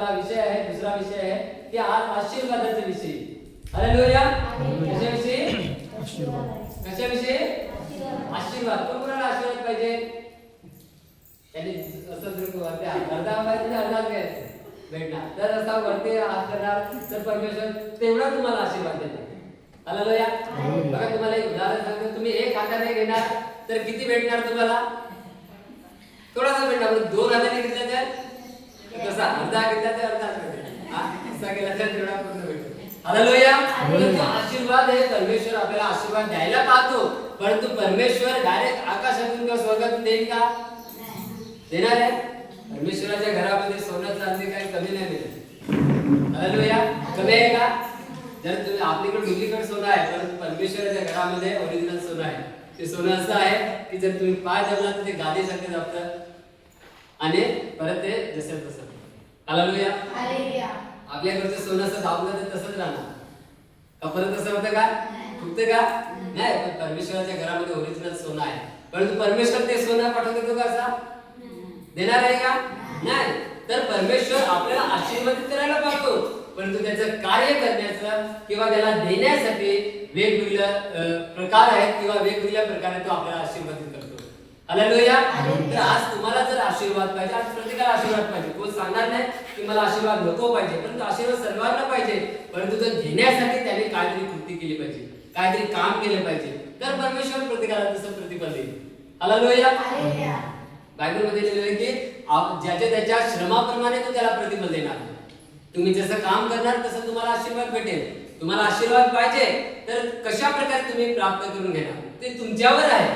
आपला विषय आहे, दुसरा विषय आहे की आज आशीर्वादाचा विषय. हालेलुया. कशाविषयी? कशाविषयी? आशीर्वाद. कोणाला आशीर्वाद पाहिजे? त्यांनी असं जर अर्धा पाहिजे अर्धा भेटणार, तर असा वरती हात करणार तर परमेश्वर तेवढा तुम्हाला आशीर्वाद देणार. हालेलुया. बघा तुम्हाला एक उदाहरण सांगतो. तुम्ही एक हाताने घेणार तर किती भेटणार तुम्हाला? थोडासा भेटणार. दोन हाताने घेतला तर कसा? अर्धा घेतला तर अर्धा भेटेल. असा केला तर तेवढा पूर्ण भेटेल. हालेलुया. परंतु आशीर्वाद हे परमेश्वर आपल्याला आशीर्वाद द्यायला पाहतो, परंतु परमेश्वर डायरेक्ट आकाशातून किंवा स्वर्गातून देईल का? देणार आहे. परमेश्वराच्या घरामध्ये सोनं चांदी काही कमी नाही मिळत. हालेलुया. कमी आहे का? जर तुम्ही आपल्याकडे डुप्लिकेट सोनं आहे, परंतु परमेश्वराच्या घरामध्ये ओरिजिनल सोनं आहे. ते सोनं असं आहे की जर तुम्ही पाय धरला तर ते गादीसारखे जातं आणि परत ते जसं तसं. हालेलुया. आपल्याकडचं सोनं असं दाबलं तर तसंच राहणार का? परत तसं होतं का? फुटतं का? नाही. पण परमेश्वराच्या घरामध्ये ओरिजिनल सोनं आहे, परंतु परमेश्वर ते सोनं पाठवून देतो का? असा देणार आहे का? नाही. तर परमेश्वर आपल्याला आशीर्वादित करायला पाहतो, परंतु त्याचं कार्य करण्याचं किंवा त्याला देण्यासाठी वेगवेगळे प्रकार आहेत किंवा वेगवेगळ्या प्रकारे तो आपल्याला आशीर्वादित करतो. हालेलुया. तर आज तुम्हाला जर आशीर्वाद पाहिजे, आज प्रत्येकाला आशीर्वाद पाहिजे. कोण सांगणार नाही की मला आशीर्वाद नको पाहिजे, परंतु आशीर्वाद सर्वांना पाहिजे, परंतु तो घेण्यासाठी त्याने काहीतरी कृती केली पाहिजे, काहीतरी काम केलं पाहिजे. तर परमेश्वर प्रत्येकाला तसं प्रतिफल देईल. हालेलुया. बायबलमध्ये लिहिलेलं आहे की ज्याच्या त्याच्या श्रमाप्रमाणे तो त्याला प्रतिफल देणार. तुम्ही जसं काम करणार तसं तुम्हाला आशीर्वाद भेटेल. तुम्हाला आशीर्वाद पाहिजे तर कशा प्रकारे तुम्ही प्राप्त करून घेणार ते तुमच्यावर आहे.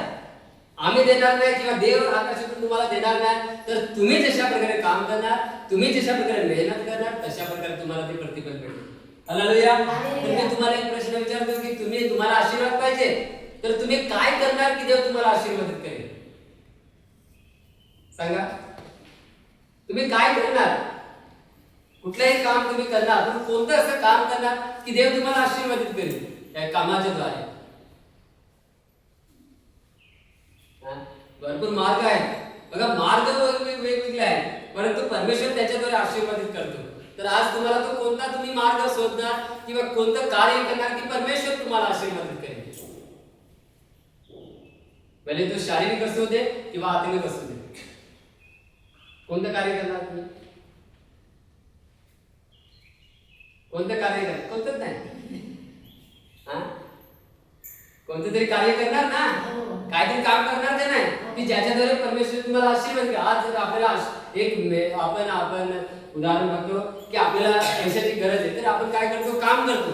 आम्ही देणार नाही किंवा देव आकाशातून तुम्हाला देणार नाही. तर तुम्ही जशा प्रकारे काम करणार, तुम्ही जशा प्रकारे मेहनत करणार, तशा प्रकारे तुम्हाला ते प्रतिफल भेटेल. हालेलुया. तर मी तुम्हाला एक प्रश्न विचारतो की तुम्हाला आशीर्वाद पाहिजे तर तुम्ही काय करणार की देव तुम्हाला आशीर्वादित करेल? सांगा. तुम्ही काय करणार? कुठलंही काम तुम्ही करणार, पण कोणतं असं काम करणार की देव तुम्हाला आशीर्वादित करेल त्या कामाच्या द्वारे? भरपूर मार्ग आहेत. बघा, मार्ग वेगवेगळे आहेत, परंतु परमेश्वर त्याच्याद्वारे आशीर्वादित करतो. तर आज तुम्हाला तो कोणता तुम्ही मार्ग शोधणार किंवा कोणतं कार्य करणार की परमेश्वर तुम्हाला आशीर्वादित करेल? भले तो शारीरिक असू दे किंवा आत्मिक असू दे, कोणतं कार्य करणार तुम्ही? कोणतं कार्य करणार? कोणतंच नाही. कोणतं तरी कार्य करणार ना, काहीतरी काम करणार ते नाही की ज्याच्याद्वारे परमेश्वर तुम्हाला आशीर्वाद करेल. आज जर आपल्याला आपण उदाहरण बघतो की आपल्याला पैशाची गरज आहे, तर आपण काय करतो? काम करतो.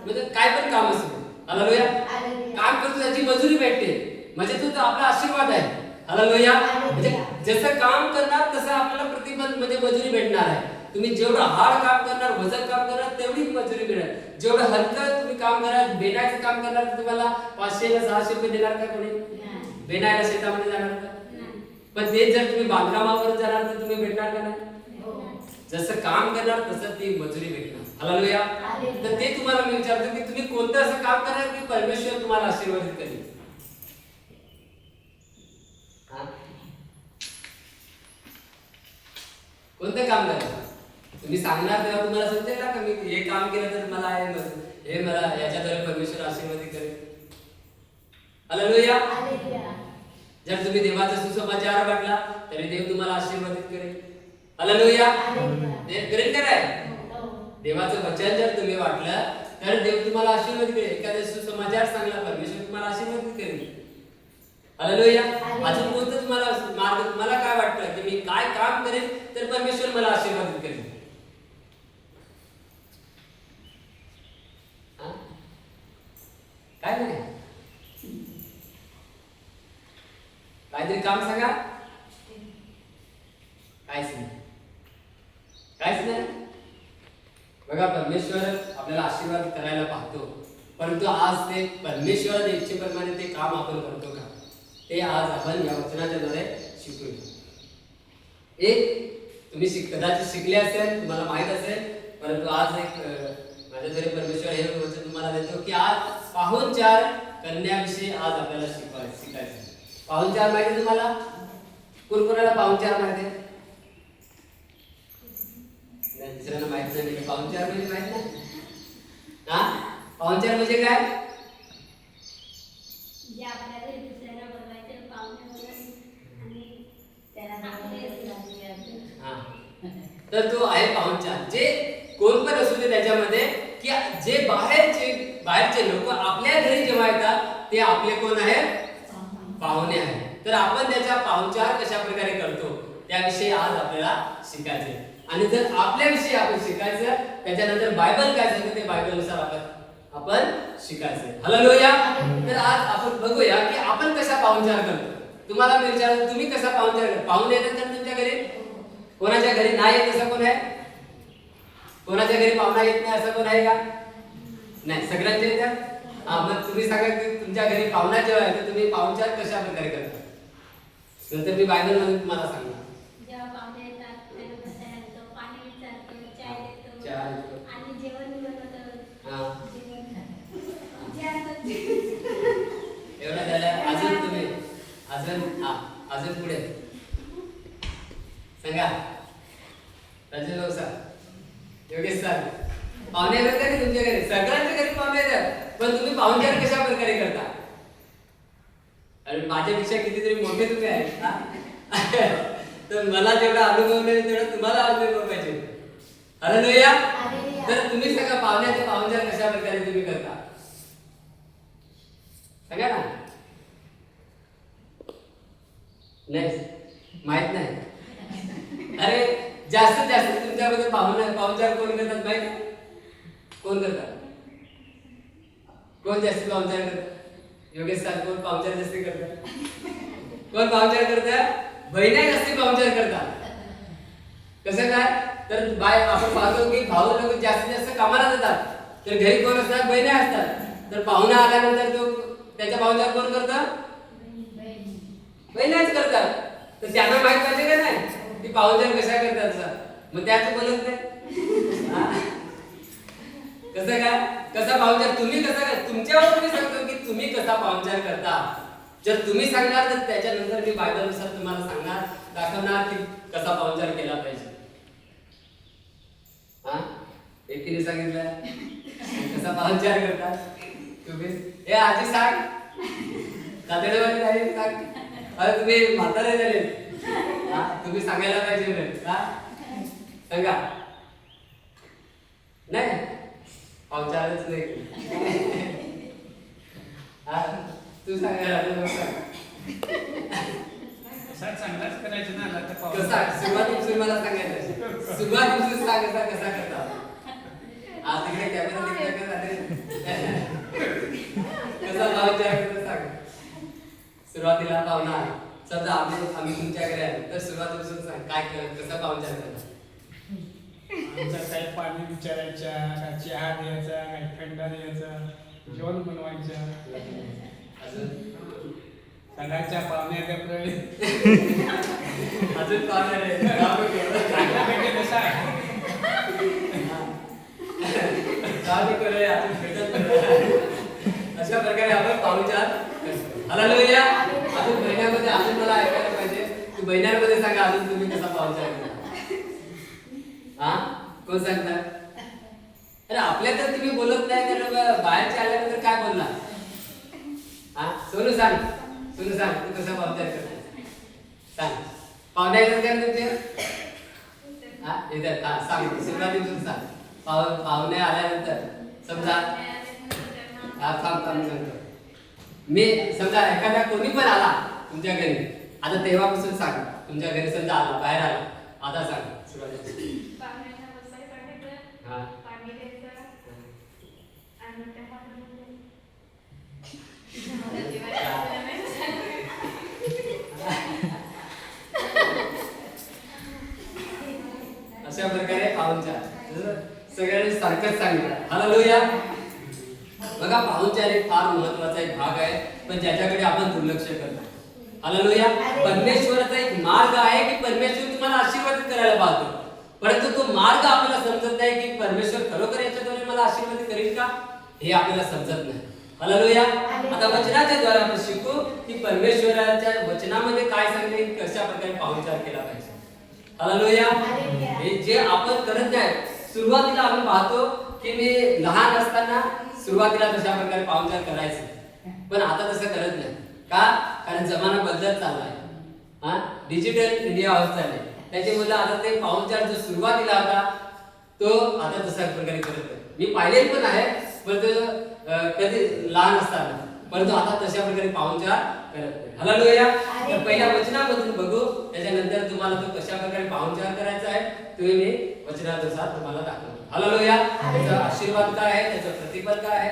म्हणजे काय पण काम असतो. हालेलुया. काम करतो त्याची मजुरी भेटते, म्हणजे तो आपला आशीर्वाद आहे. हालेलुया. म्हणजे जसं काम करणार तसं आपल्याला प्रतिफल म्हणजे मजुरी भेटणार आहे. तुम्ही जेवढं हार्ड काम करणार, वजन काम करणार, तेवढी मजुरी मिळेल. जेवढं हलकं तुम्ही काम करणार, बेनायचं काम करणार, तर तुम्हाला 500 ला 600 रुपये देणार का कोणी? बेनायला शेतामध्ये जाणार का? पण तेच जर तुम्ही बांधकामावर जाणार तर तुम्ही भेटणार का नाही? जसं काम करणार तसं ती मजुरी भेटणार. हालेलुया. तर ते तुम्हाला मी विचारतो की तुम्ही कोणतं असं काम करणार की परमेश्वर तुम्हाला आशीर्वादित करेल? कोणतं काम करणार? तुम्ही सांगणार तेव्हा तुम्हाला समजेल ना की मी हे काम केलं तर मला हे मला याच्याद्वारे परमेश्वर आशीर्वादित करेल. हालेलुया. जर तुम्ही देवाचा सुसमाचार वाटला तरी देव तुम्हाला आशीर्वादित करेल. हालेलुया. करेल का नाही? देवाचं वचन जर तुम्ही वाटलं तर देव तुम्हाला आशीर्वादित करेल. एखाद्या सुसमाचार सांगला परमेश्वर तुम्हाला आशीर्वादित करेल. हालेलुया. अजून कोणतं तुम्हाला मार्ग, तुम्हाला काय वाटतं की मी काय काम करेल तर परमेश्वर मला आशीर्वादित करेल? काय नाही, काहीतरी काम सांगा. काहीच नाही, काहीच नाही. बघा, परमेश्वर आपल्याला आशीर्वाद करायला पाहतो, परंतु आज ते परमेश्वराच्या इच्छेप्रमाणे ते काम आपण करतो का, ते आज आपण या वचनाच्या द्वारे शिकूया. एक तुम्ही कदाचित शिकले असेल, तुम्हाला माहित असेल, परंतु आज एक माझ्याद्वारे परमेश्वर हे वचन तुम्हाला देतो की आज पाहुणचार करण्याविषयी आज आपल्याला शिकायचं. पाहुणचार माहिती तुम्हाला? कोणाला पाहुणचार माहिती? दुसऱ्यांना माहित नाही. पाहुणचार म्हणजे माहित नाही. हा, पाहुणचार म्हणजे काय? जे आपल्याला दुसऱ्यांना बोलवायचे पाहुणे बोलवून आणि त्याला हा, तर तो आहे पाहुणचार. जे कोण पण असू दे त्याच्यामध्ये, की जे बाहेरचे लोक आपल्या घरी जेव्हा येतात ते आपले कोण आहेत? पाहुणे आहेत. तर आपण त्याचा पाहुणचार कशा प्रकारे करतो त्याविषयी आज आपल्याला शिकायचे. आणि जर आपल्याविषयी आपण शिकायचं, त्याच्यानंतर बायबल काय सांगते ते बायबलनुसार आपण शिकायचं. हालेलुया. तर आज आपण बघूया की आपण कसा पाहुणचार करतो. तुम्हाला मी विचारतो, तुम्ही कसा पाहुणचार करता? पाहुणे येतात का तुमच्या घरी? कोणाच्या घरी नाही येत असं कोण आहे? कोणाच्या घरी पाहुणा येत नाही असं कोण आहे का? नाही, सगळ्यांचे येतात. हा, मग तुम्ही सांगा की तुमच्या घरी पाहुणा जेव्हा येतो तुम्ही पाहुणचार कशा प्रकारे करता? नंतर मी बायबल मध्ये तुम्हाला सांगणार. जेव्हा पाहुणे येतात त्यांना बसायला देतो, पाणी विचारतो, चाय देतो चाय देतो. आणि जेवण बनवतो. हा. एवढं जेवण झालं. अजून तुम्ही अजून पुढे सांगा. राजू भाऊ सांग, योगेश सांग. पाहुणे येतात का तुमच्या घरी? सगळ्यांच्या घरी पाहुणे येतात, पण तुम्ही पाहुणचार कशा प्रकारे करता? आणि माझ्यापेक्षा कितीतरी मोठे तुम्ही आहेत हा? तर मला जेवढा अनुभव नाही तेवढा तुम्हाला अनुभव पाहिजे. हालेलुया. तर तुम्ही सांगा पाहुण्याचे पाहुणचार कशा प्रकारे तुम्ही करता? सांगा ना. नाही माहित नाही. अरे जास्तीत जास्त तुमच्याबद्दल पाहुणचार कोण करतात माहिती? कोण करतात? कोण जास्त पाहुणचार करतात? योगेश सर, कोण पाहुणचार जास्त करतात? कोण पाहुणचार करतात? बहिणी जास्त पाहुणचार करतात. कसं काय? तर आपण पाहतो की भाऊ लोक जास्तीत जास्त कामाला जातात, तर घरी कोण असतात? बहिणी असतात. तर पाहुणा आल्यानंतर तो त्याच्या पाहुणचार कोण करतात? बहिणीच करतात. तर त्यांना माहित पाहिजे का नाही की पाहुणचार कशा करतात? मग त्याच बोलत नाही. कसं काय? कसा पाहुणचार तुम्ही कसा तुमच्यावर तुम्ही सांगतो की तुम्ही कसा पाहुणचार करता. जर तुम्ही सांगणार तर त्याच्यानंतर मी बायबलनुसार तुम्हाला सांगणार, दाखवणार की कसा पाहुणचार केला पाहिजे. हा, एकीने सांगितलं कसा पाहुणचार करतात तुम्ही. हे आजी सांग, तातडीवाली नाही सांग. अरे तुम्ही म्हातारे झाले, तुम्ही सांगायला पाहिजे. सांगा. नाही पाहुणचारच नाही. तू सांगायला चांगलाच करायचं ना. कसा सुरुवातीपासून मला सांगायचं. सुरुवातीपासून सांगायचा कसा करता. आज तिकडे कॅमेरा कसा पाहुणचार करता सांग. सुरुवातीला पाहुणा समजा आम्ही तुमच्याकडे आलो तर सुरुवातीपासून सांग काय कसा पाहुणचार करता. काही पाणी विचारायच्या, काय चहा द्यायचा, काही थंडा द्यायचा, जेवण बनवायचं, सगळ्यांच्या पाहुण्याच्या अजून पाहुणे कसं आहे अशा प्रकारे आपण पाहुणचार करतो. हालेलुया. अजून महिन्यामध्ये अजून मला ऐकायला पाहिजे की महिन्यांमध्ये सांगा अजून तुम्ही कसा पाहुणचार करता. हा, कोण सांगतात? अरे आपल्या तर तुम्ही बोलत नाही तर बाहेरच्या आल्यानंतर काय बोलणार? हा, सोनू सांग. सोनू सांग, तू कसा पाहुणचार करता सांग. पाहुण्या येतात का तुमचे? हा येतात. हा सांग, सुरुवातीपासून सांग. पाहुणे आल्यानंतर समजा थांब सांगतो मी. समजा एखादा कोणी पण आला तुमच्या घरी, आता तेव्हापासून सांग. तुमच्या घरी समजा आला, बाहेर आला, आता सांग सुरुवातीपासून. हा, अशा प्रकारे पाहुणचार सगळ्यांनी सारखंच सांगितलं. हालेलुया. बघा पाहुणचार एक फार महत्वाचा एक भाग आहे, पण ज्याच्याकडे आपण दुर्लक्ष करतो. हालेलुया. परमेश्वराचा एक मार्ग आहे की परमेश्वर तुम्हाला आशीर्वादित करायला पाहतो, परंतु तो मार्ग आपल्याला समजत नाही की परमेश्वर खरोखर याच्याद्वारे मला आशीर्वादित करेल का, हे आपल्याला समजत नाही. हालेलुया. आता वचनाच्या द्वारे आपण शिकू की परमेश्वराच्या वचनामध्ये काय सांगितले, कशा प्रकारे पाहुणचार केला पाहिजे. हालेलुया. हे जे आपण करत नाही, सुरुवातीला आपण पाहतो की मी लहान असताना सुरुवातीला तशा प्रकारे पाहुणचार करायचं, पण आता तसं करत नाही. का? कारण जमाना बदलत चाललाय. डिजिटल इंडिया होत चालले, त्याच्यामुळे आता ते पाहुणचार जो सुरुवातीला होता तो आता तशा प्रकारे करत नाही. मी पाहिले पण आहे, पण कधी लहान असताना, परंतु आता तशा प्रकारे पाहुणचार करत नाही. हालेलुया. तर पहिल्या वचनामधून बघू, त्याच्यानंतर तुम्हाला तो कशा प्रकारे पाहुणचार करायचा आहे तुम्ही मी वचनानुसार तुम्हाला दाखवतो. हालेलुया. त्याचा आशीर्वाद काय आहे, त्याचं प्रतिफल काय आहे,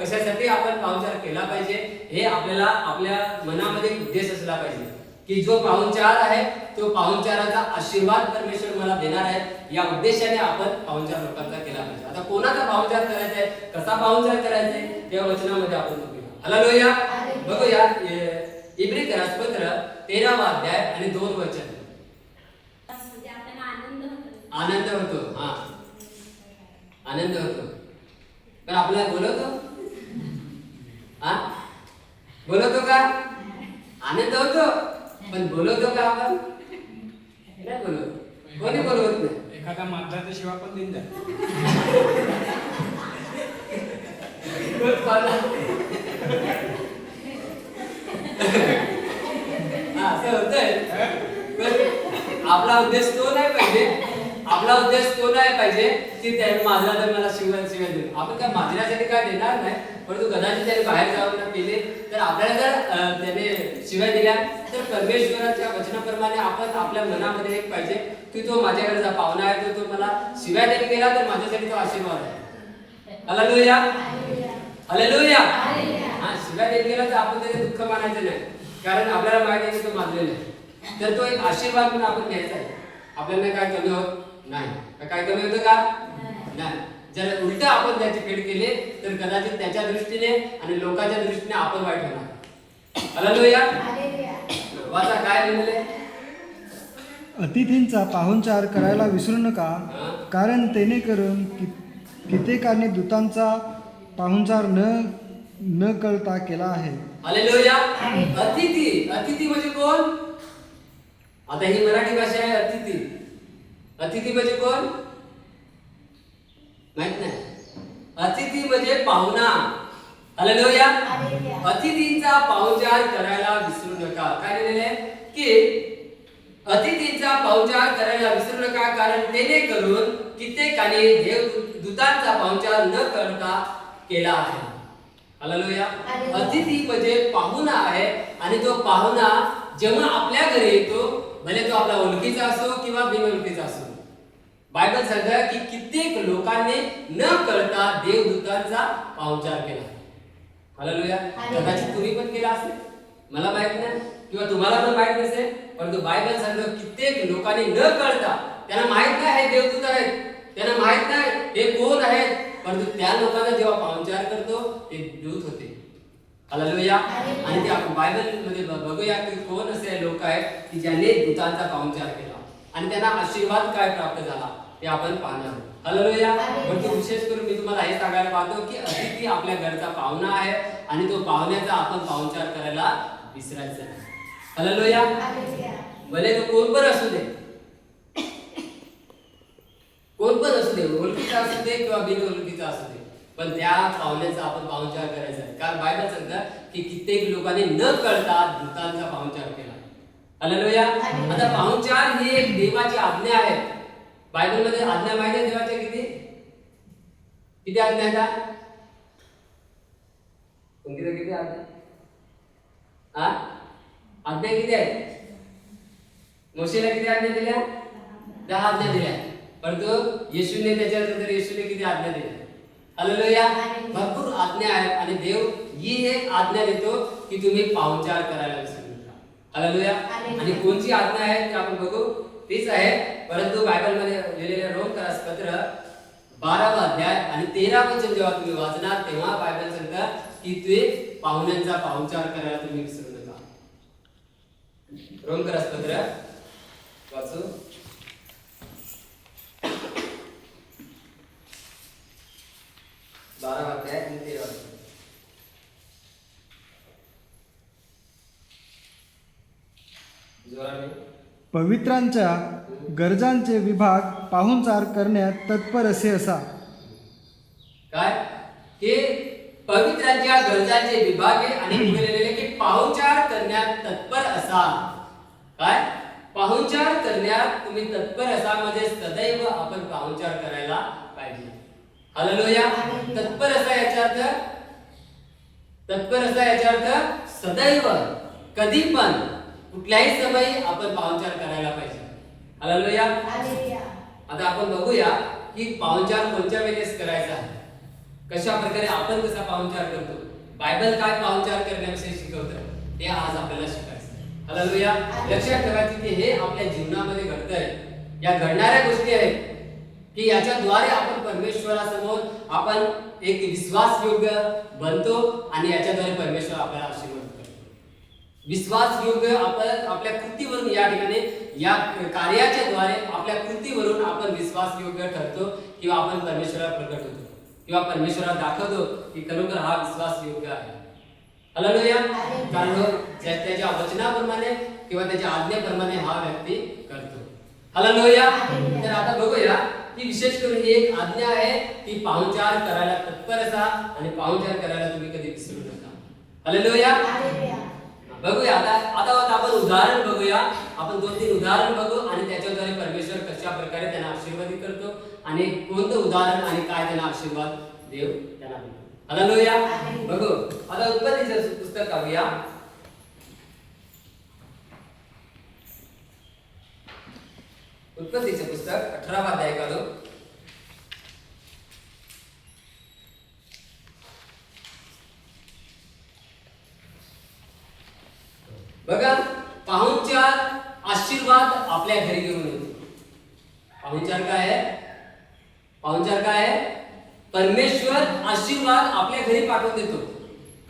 कशासाठी आपण पाहुणचार केला पाहिजे, हे आपल्याला आपल्या मनामध्ये उद्देश असला पाहिजे की जो पाहुणचार आहे तो पाहुणचाराचा आशीर्वाद परमेश्वर मला देणार आहे, या उद्देशाने आपण पाहुणचार लोकांचा केला पाहिजे. आता कोणाचा पाहुणचार करायचा आहे, कसा पाहुणचार करायचा आहे, त्या वचनामध्ये आपण बघूया. हालेलुया. बघूया इब्रियरास पत्र 13वा अध्याय आणि 2 वचन. म्हणजे आपल्याला आनंद होतो. आनंद होतो. आनंद होतो, पण आपल्याला बोलवतो बोलवतो का? आनंद होतो, पण बोलवतो का आपण? नाही बोलवत. कोणी बोलवत नाही. एखादा मात्राचा शिवा पण देऊन द्या. असं होतंय. आपला उद्देश तो नाही पाहिजे, आपला उद्देश तो नाही पाहिजे की त्याने माझ्या तर मला शिवाय देऊ. आपण काय माझ्यासाठी काय देणार नाही, परंतु कदाचित त्याने बाहेर जाऊन केले तर आपल्याला जर त्याने शिवाय दिल्या तर परमेश्वराच्या वचनाप्रमाणे आपण आपल्या मनामध्ये एक पाहिजे की तो माझ्याकडे पाहुणा आहे, तो मला शिवाय देत गेला तर माझ्यासाठी तो आशीर्वाद आहे. हालेलुया. हालेलुया. शिवाय देत गेला तर आपण त्याचे दुःख मानायचं नाही, कारण आपल्याला माहिती आहे की तो मानलेला आहे. तर तो एक आशीर्वाद म्हणून आपण घ्यायचा आहे. आपल्याला काय कमी होत नाही. काय कमी होतं का? नाही. जर उलट आपण त्याची फेड केले तर कदाचित त्याच्या दृष्टीने आणि लोकांच्या दृष्टीने आपण वाईट होणार. हालेलुया. वाचा काय लिहिलेले? अतिथींचा पाहुणचार करायला विसरू नका, कारण तेने करून कित्येकाने दूतांचा पाहुणचार न कळता केला आहे. हालेलुया. अतिथी म्हणजे कोण? आता ही मराठी भाषा आहे. अतिथी म्हणजे कोण माहित नाही. अतिथी म्हणजे पाहुणा. हालेलुया. अतिथींचा पाहुणचार करायला विसरू नका. काय लिहिलेले की अतिथींचा पाहुणचार करायला विसरू नका, कारण त्याने करून कित्येकाने देवदूतांचा पाहुणचार न करता केला आहे. हालेलुया. अतिथी म्हणजे पाहुणा आहे, आणि तो पाहुणा जेव्हा आपल्या घरी येतो, भले तो आपला ओळखीचा असो किंवा बिनओळखीचा असो, बायबल सांगते की कित्येक लोकांनी न कळता देवदूतांचा पाहुणचार केला. हालेलुया. कदाचित तुम्ही पण केला असेल, मला माहित नाही, किंवा तुम्हाला पण माहित नसेल, परंतु बायबल सांगते कित्येक लोकांनी न कळता, त्यांना माहित नाही हे देवदूत आहेत, त्यांना माहित नाही हे कोण आहेत, परंतु त्या लोकांना जेव्हा पाहुणचार करतो ते दूत होते. हालेलुया. आणि ते आपण बायबल मध्ये बघूया की कोण असे लोक आहेत की ज्यांनी दूतांचा पाहुणचार केला आणि त्यांना आशीर्वाद काय प्राप्त झाला ते आपण पाहणार आहोत. हालेलुया. परंतु विशेष करून मी तुम्हाला हे सांगायला पाहतो की अतिथी आपल्या घरचा पाहुणा आहे, आणि तो पाहुण्याचा आपण पाहुणचार करायला विसरायचं नाही. हालेलुया. भले तो कोण पण असू दे, ओळखीचा असू दे किंवा बिनओळखीचा असू दे, पण त्या पाहुण्याचा आपण पाहुणचार करायचा आहे. कारण बायबल सांगतं की कित्येक लोकांनी न कळता दूतांचा पाहुणचार केला. हालेलुया. आता पाहुणचार ही एक देवाची आज्ञा आहे. बायबल मध्ये आज्ञा माहिती आहे देवाच्या किती आज्ञा आहेत? किती आज्ञा? आज्ञा किती आहेत? मोशेला किती आज्ञा दिल्या? 10 आज्ञा दिल्या. परंतु येशूने त्याच्यानंतर येशूने किती आज्ञा दिल्या? हालेलुया. भरपूर आज्ञा आहेत, आणि देव ही एक आज्ञा देतो की तुम्ही पाहुणचार करायला विसरू नका. हालेलुया. आणि कोणची आज्ञा आहे ते आपण बघू, तीच आहे. परंतु बायबल मध्ये लिहिलेले रोमकरास पत्र 12वा अध्याय आणि 13 वचन जेव्हा तुम्ही वाचणार तेव्हा बायबल सांगतं की ते पाहुण्यांचा पाहुणचार करायला तुम्ही विसरू नका. रोमकरास पत्र वाचू. 12वा अध्याय आणि 13वा वचन. जोराने पवित्रांच्या गरजांचे विभाग पाहुणचार करण्यात तत्पर असा. काय की पवित्रांच्या गरजांचे विभाग आहे आणि पुढे लिहिलेले की पाहुणचार करण्यात तत्पर असा. काय पाहुणचार करण्यात तुम्ही तत्पर असा म्हणजे सदैव आपण पाहुणचार करायला पाहिजे. हालेलुया. तत्पर असा याचा अर्थ सदैव कधी पण कुठल्याही समयी आपण पाहुणचार करायला पाहिजे. हालेलुया. आता आपण बघूया की पाहुणचार कोणत्या वेळेस करायचा आहे, कशा प्रकारे आपण कसा पाहुणचार करतो, बायबल काय पाहुणचार करण्याविषयी शिकवतं ते आज आपल्याला शिकायचं. हालेलुया. लक्षात ठेवायचं की हे आपल्या जीवनामध्ये घडतंय. या घडणाऱ्या गोष्टी आहेत की याच्याद्वारे आपण परमेश्वरासमोर आपण एक विश्वास योग्य बनतो आणि याच्याद्वारे परमेश्वर आपल्याला आशीर्वाद करतो. विश्वास योग्य आपण आपल्या कृतीवरून या ठिकाणी या कार्याच्या द्वारे आपल्या कृतीवरून आपण विश्वास योग्य ठरतो किंवा आपण परमेश्वराला प्रकट होतो किंवा परमेश्वराला दाखवतो की खरोखर हा विश्वास योग्य आहे. हालेलुया. कारण त्याच्या वचनाप्रमाणे किंवा त्याच्या आज्ञेप्रमाणे हा व्यक्ती करतो. हालेलुया. तर आता बघूया की विशेष करून ही एक आज्ञा आहे की पाहुणचार करायला तत्पर असा आणि पाहुणचार करायला तुम्ही कधी विसरू नका. हालेलुया. बघूया आता आपण उदाहरण बघूया. आपण 2-3 उदाहरण बघू आणि त्याच्याद्वारे परमेश्वर कशा प्रकारे त्यांना आशीर्वादित करतो आणि कोणतं उदाहरण आणि काय त्यांना आशीर्वाद देव त्यांना देतो. हालेलुया. बघू आता उत्पत्तीचं पुस्तक काढूया. उत्पत्तीचे पुस्तक 18वा अध्याय काढू. बघा पाहुणचार आशीर्वाद आपल्या घरी घेऊन येतो. पाहुणचार काय आहे? पाहुणचार काय आहे? परमेश्वर आशीर्वाद आपल्या घरी पाठवून देतो.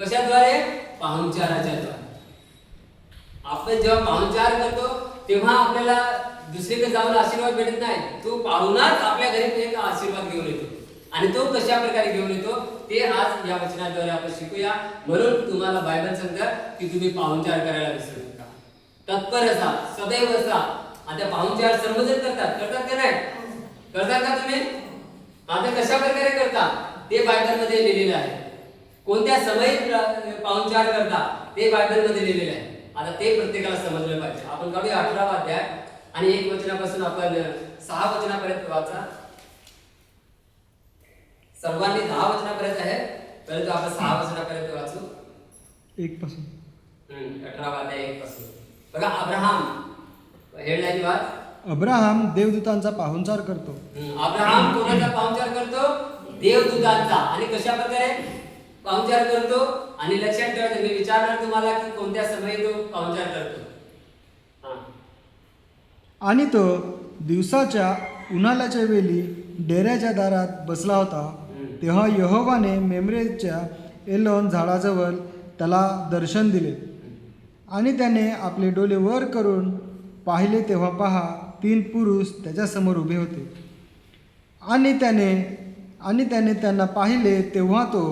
कशाद्वारे? पाहुणचाराच्या द्वारे. आपण जेव्हा पाहुणचार करतो तेव्हा आपल्याला दुसरीकडे जाऊन आशीर्वाद भेटत नाही. तो पाहुणाच आपल्या घरी एक आशीर्वाद घेऊन येतो आणि तो कशा प्रकारे घेऊन येतो ते आज या वचनाद्वारे आपण शिकूया. म्हणून तुम्हाला बायबल सांगतं की तुम्ही पाहुणचार करायला विसरू नका. तत्पर असा, सदैव असा. आता पाहुणचार सर्वजण करतात का नाही? करतात का तुम्ही? आता कशा प्रकारे करता ते बायबल मध्ये लिहिलेलं आहे. कोणत्या समयी पाहुणचार करता ते बायबल मध्ये लिहिलेलं आहे. आता ते प्रत्येकाला समजलं पाहिजे. आपण काढूया 18वा अध्याय आणि 1 वचनापासून आपण 6 वचनापर्यंत वाचा. सर्वांनी 10 वचनापर्यंत आहे, परंतु आपण 6 वचनापर्यंत वाचू. 1 पासून 18वा अध्याय 1 पासून. बघा अब्राहम हेडलाईन वाच. अब्राहम देवदूतांचा पाहुणचार करतो. अब्राहम कोणाचा पाहुणचार करतो? देवदूतांचा. आणि कशा प्रकारे पाहुणचार करतो? आणि लक्षात ठेवा, मी विचारणार तुम्हाला की कोणत्या समयी तो पाहुणचार करतो. आणि तो दिवसाच्या उन्हाळ्याच्या वेळी डेऱ्याच्या दारात बसला होता. तेव्हा यहोवाने मेम्रेच्या एलोन झाडाजवळ त्याला दर्शन दिले आणि त्याने आपले डोळे वर करून पाहिले. तेव्हा पहा 3 पुरुष त्याच्यासमोर उभे होते आणि त्याने त्यांना पाहिले. तेव्हा तो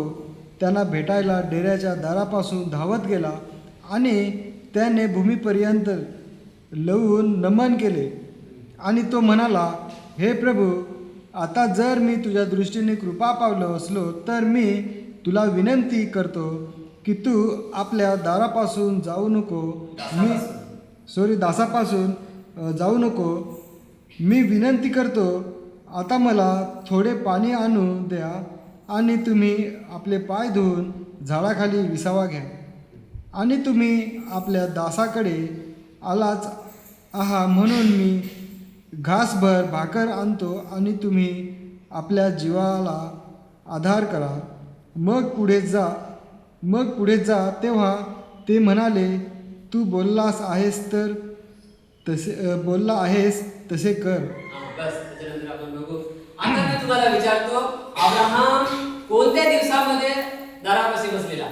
त्यांना भेटायला डेऱ्याच्या दारापासून धावत गेला आणि त्याने भूमीपर्यंत लवून नमन केले आणि तो म्हणाला, हे प्रभू, आता जर मी तुझ्या दृष्टीने कृपा पावलो असलो तर मी तुला विनंती करतो की तू आपल्या दारापासून जाऊ नको. दासापासून जाऊ नको. मी विनंती करतो, आता मला थोडे पाणी आणू द्या आणि तुम्ही आपले पाय धुवून झाडाखाली विसावा घ्या. आणि तुम्ही आपल्या दासाकडे आलाच आहा म्हणून मी घासभर भाकर आणतो आणि तुम्ही आपल्या जीवाला आधार करा. मग पुढे जा. तेव्हा ते म्हणाले, तू बोलला आहेस तसे कर. बस त्याच्यानंतर आपण बघू. आता मी तुम्हाला विचारतो, अब्राहम कोणत्या दिवसामध्ये दारापाशी बसलेला?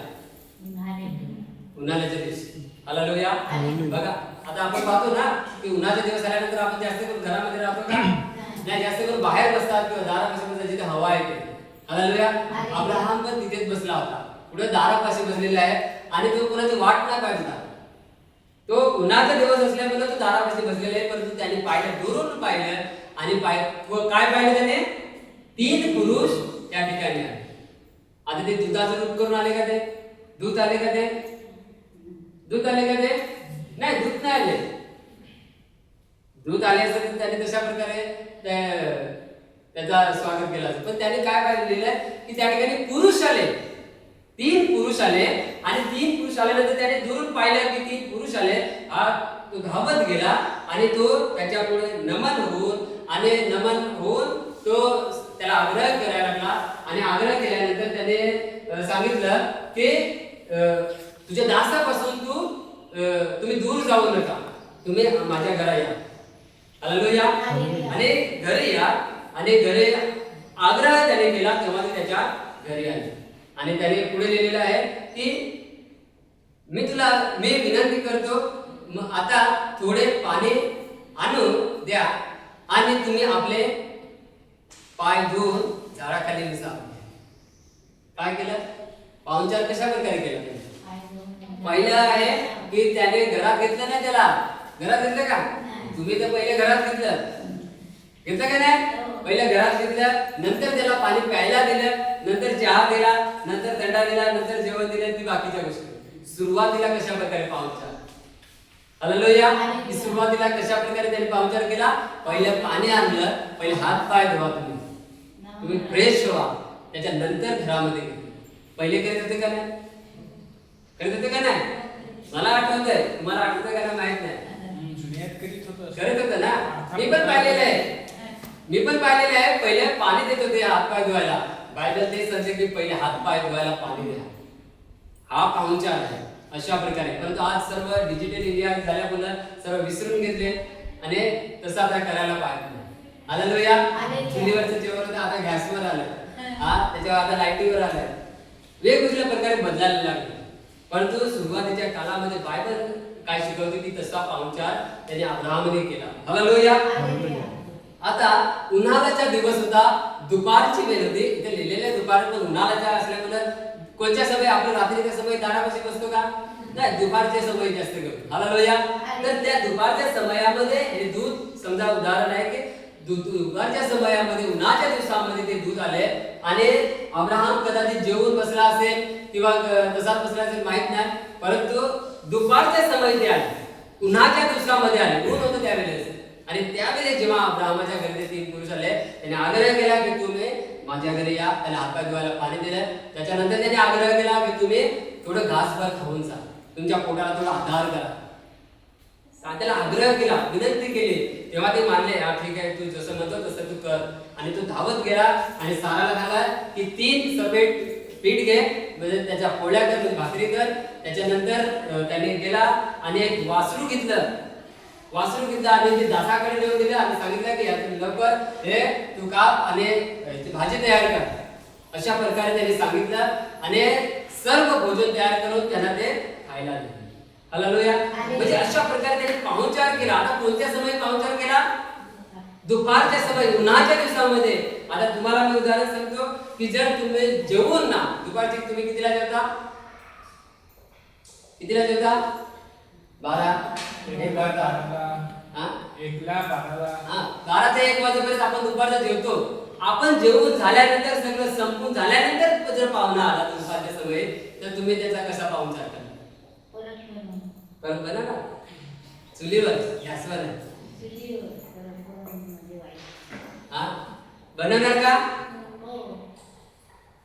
उन्हाळ्याच्या दिवशी. हालेलुया. बघा आता आपण पाहतो ना की उन्हाळ्याचे दिवस आल्यानंतर आपण जास्त करून घरामध्ये राहतो का? नाही, जास्त करून बाहेर बसतात किंवा दारापाशी बसतात जिथे हवा येते. हालेलुया. अब्राहम पण तिथेच बसला होता. पुढे दारापाशी बसलेला आहे आणि तो कोणाची वाट नाही पाहिजे. तो उन्हाचा दिवस असल्यामुळे तो दारापाशी बसलेला आहे, परंतु त्याने पाहिलं, दुरून पाहिलं आणि काय पाहिलं त्याने? 3 पुरुष त्या ठिकाणी आले. आता ते दूताचं रूप करून आले का? ते दूत आले का? ते दूत आले का? ते नाही, दूत नाही आले. दूत आले असते तर त्याने तशा प्रकारे त्याचा स्वागत केलं असतं. पण त्याने काय पाहिलेलं आहे की त्या ठिकाणी पुरुष आले, 3 पुरुष आले. आणि 3 पुरुष आल्यानंतर त्याने दुरून पाहिलं की 3 पुरुष आले. हा तो धावत गेला आणि तो त्याच्यापुढे नमन होऊन तो त्याला आग्रह करायला लागला. आणि आग्रह केल्यानंतर त्याने सांगितलं की तुझ्या दासापासून तुम्ही दूर जाऊ नका, तुम्ही माझ्या घरा या. हालेलुया. आणि घरी या. आणि घरी आग्रह त्याने केला, तेव्हा ते त्याच्या घरी आले. आणि त्याने पुढे लिहिलेलं आहे की मी विनंती करतो, आता थोडे पाणी आणून द्या आणि तुम्ही आपले पाय धुवून झाडाखाली बसा. काय केलं? पाहुणचार कशा प्रकारे केला? पहिलं आहे की त्याने घरात घेतलं नाही, त्याला घरात घेतलं का? तुम्ही तर पहिले घरात घेतलं का नाही? पहिल्या घरात घेतलं, नंतर त्याला पाणी प्यायला दिलं, नंतर चहा दिला, नंतर थंडा दिला, नंतर जेवण दिलं. ती बाकीच्या गोष्टी. सुरुवातीला कशा प्रकारे पाहुणचार? हालेलुया. की सुरुवातीला कशा प्रकारे त्याने पाहुणचार केला? पहिलं पाणी आणलं, पहिले हात पाय धुवा, तुम्ही फ्रेश व्हा, त्याच्यानंतर घरामध्ये गेले. पहिले करीत होते का नाही? करीत होते का नाही? मला आठवतंय, तुम्हाला आठवतंय का नाही माहित नाही. करत होतं ना? मी पण पाहिलेलं आहे. पहिले पाणी देत होते हात पाय धुवायला. बायबल ते सांगते की पहिले हात पाय धुवायला पाणी द्या. हा पाहुणचार आहे अशा प्रकारे. परंतु आज सर्व डिजिटल इंडिया झाल्यामुळे सर्व विसरून घेतले आणि तसं आता करायला पाहिजे. हालेलुया. चुलीवरचं जेवण होतं, आता गॅसवर आलं. त्याच्यावर आता लाईटीवर आलंय. वेगवेगळ्या प्रकारे बदलायला लागले. परंतु सुरुवातीच्या काळामध्ये बायबल काय शिकवते की तसा पाहुणचार त्याने अब्राहामने केला. हालेलुया. आता उन्हाळ्याचा दिवस होता, दुपारची वेळ होती. इथे लिहिलेले दुपार, पण उन्हाळ्याचा असल्यामुळे कोणत्या समय आपण रात्रीच्या समय दारापाशी बसतो का? नाही, दुपारच्या समय जास्त करून. हालेलुया. तर त्या दुपारच्या समयामध्ये हे दूध, समजा उदाहरण आहे की दुपारच्या समयामध्ये उन्हाच्या दिवसामध्ये ते दूध आले आणि अब्राहम कदाचित जेवून बसला असेल किंवा तसाच बसला असेल, माहित नाही. परंतु दुपारच्या समय ते आले, उन्हाच्या दिवसामध्ये आले, ऊन होतं त्यावेळेस. आणि त्यावेळेस जेव्हा अब्राहमाच्या घरी 3 पुरुष आले, त्याने आग्रह केला की तुम्ही माझ्या घरी या. त्याला हातपाय धुवायला पाणी दिलं. त्याच्यानंतर त्याने आग्रह केला की तुम्ही थोडं घासभर खाऊन जा, तुमच्या पोटाला थोडा आधार करा. त्याला आग्रह केला, विनंती केली. तेव्हा ते मानले, हा ठीक आहे, तू जसं म्हणतो तसं तू कर. आणि तो धावत गेला आणि साराला सांगा की 3 सफेद पीठ घे, म्हणजे त्याच्या पोळ्या कर, म्हणजे भाकरी कर. त्याच्यानंतर त्याने गेला आणि एक वासरू घेतलं आणि ते दासाकडे नेऊन दिलं आणि सांगितलं की यातून लवकर हे तू काप आणि भाजी तयार कर. अशा प्रकारे त्याने सांगितलं आणि सर्व भोजन तयार करून त्यांना ते खायला दिले. हालेलुया. म्हणजे अशा प्रकारे त्याने पाहुणचार केला. आता कोणत्या समय पाहुणचार केला? दुपारच्या समय, उन्हाच्या दिवसामध्ये. आता तुम्हाला मी उदाहरण सांगतो की जर तुम्ही जेवून ना, दुपारची तुम्ही कितीला जेवता? 12, 1 वाजता. 12 ते 1 वाजेपर्यंत आपण दुपारचा जेवतो. आपण जेवून झाल्यानंतर, सगळं संपून झाल्यानंतर जर पाहुणा आला दुपारच्या समय, तर तुम्ही त्याचा कसा पाहुणचार करता? परत बना ना, चुलीवर, गॅसवर नाही. बनवणार का?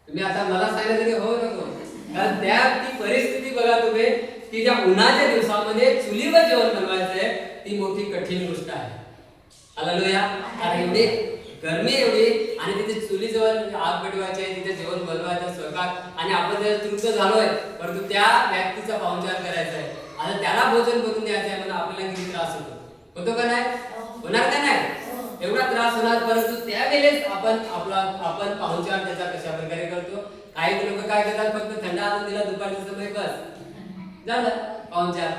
तुम्ही आता मला सांगितलं तरी हो नको. कारण त्या ती परिस्थिती बघा तुम्ही की ज्या उन्हाच्या दिवसामध्ये चुलीवर जेवण बनवायचंय, ती मोठी कठीण गोष्ट आहे. हालेलुया. कारण एवढी गरमी एवढी आणि तिथे चुलीजवळ आग पेटवायची आहे, तिथे जेवण बनवायचं, स्वयंपाक, आणि आपण जर तृप्त झालोय, परंतु त्या व्यक्तीचा पाहुणचार करायचा आहे. आता त्याला भोजन करून द्यायचं आहे, म्हणून आपल्याला किती त्रास होतो का नाही? होणार का नाही? एवढा त्रास होणार. परंतु त्यावेळेस आपण पाहुणचार त्याचा कशा प्रकारे करतो? काही लोक काय करतात, फक्त थंड आणून दिला दुपारच्या समय, बस झालं पाहुणचार.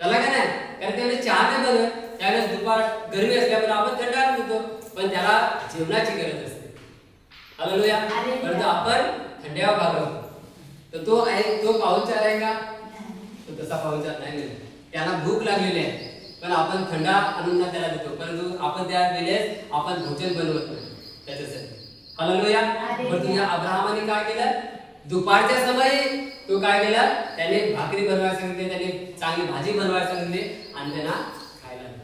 झाला का नाही? कारण त्यावेळेस चहा नाही बनवत, त्यावेळेस दुपार गरमी असल्यामुळे आपण थंड आणून देतो, पण त्याला जेवणाची गरज असते. हालेलुया. परंतु आपण थंड्यावर घालवतो, तर तो पाहुणचार आहे का? तो तसा पाहुणचार नाही मिळत. त्यांना भूक लागलेली आहे, पण आपण थंडा आणून त्याला देतो, परंतु आपण त्या वेळेस आपण भोजन बनवत नाही त्याच्यासाठी. हालेलुया. परंतु या अब्राहमाने काय केलं, दुपारच्या समयी तो काय केला, त्याने भाकरी बनवायला सांगितले, त्याने चांगली भाजी बनवायला सांगितले आणि त्यांना खायला दिलं.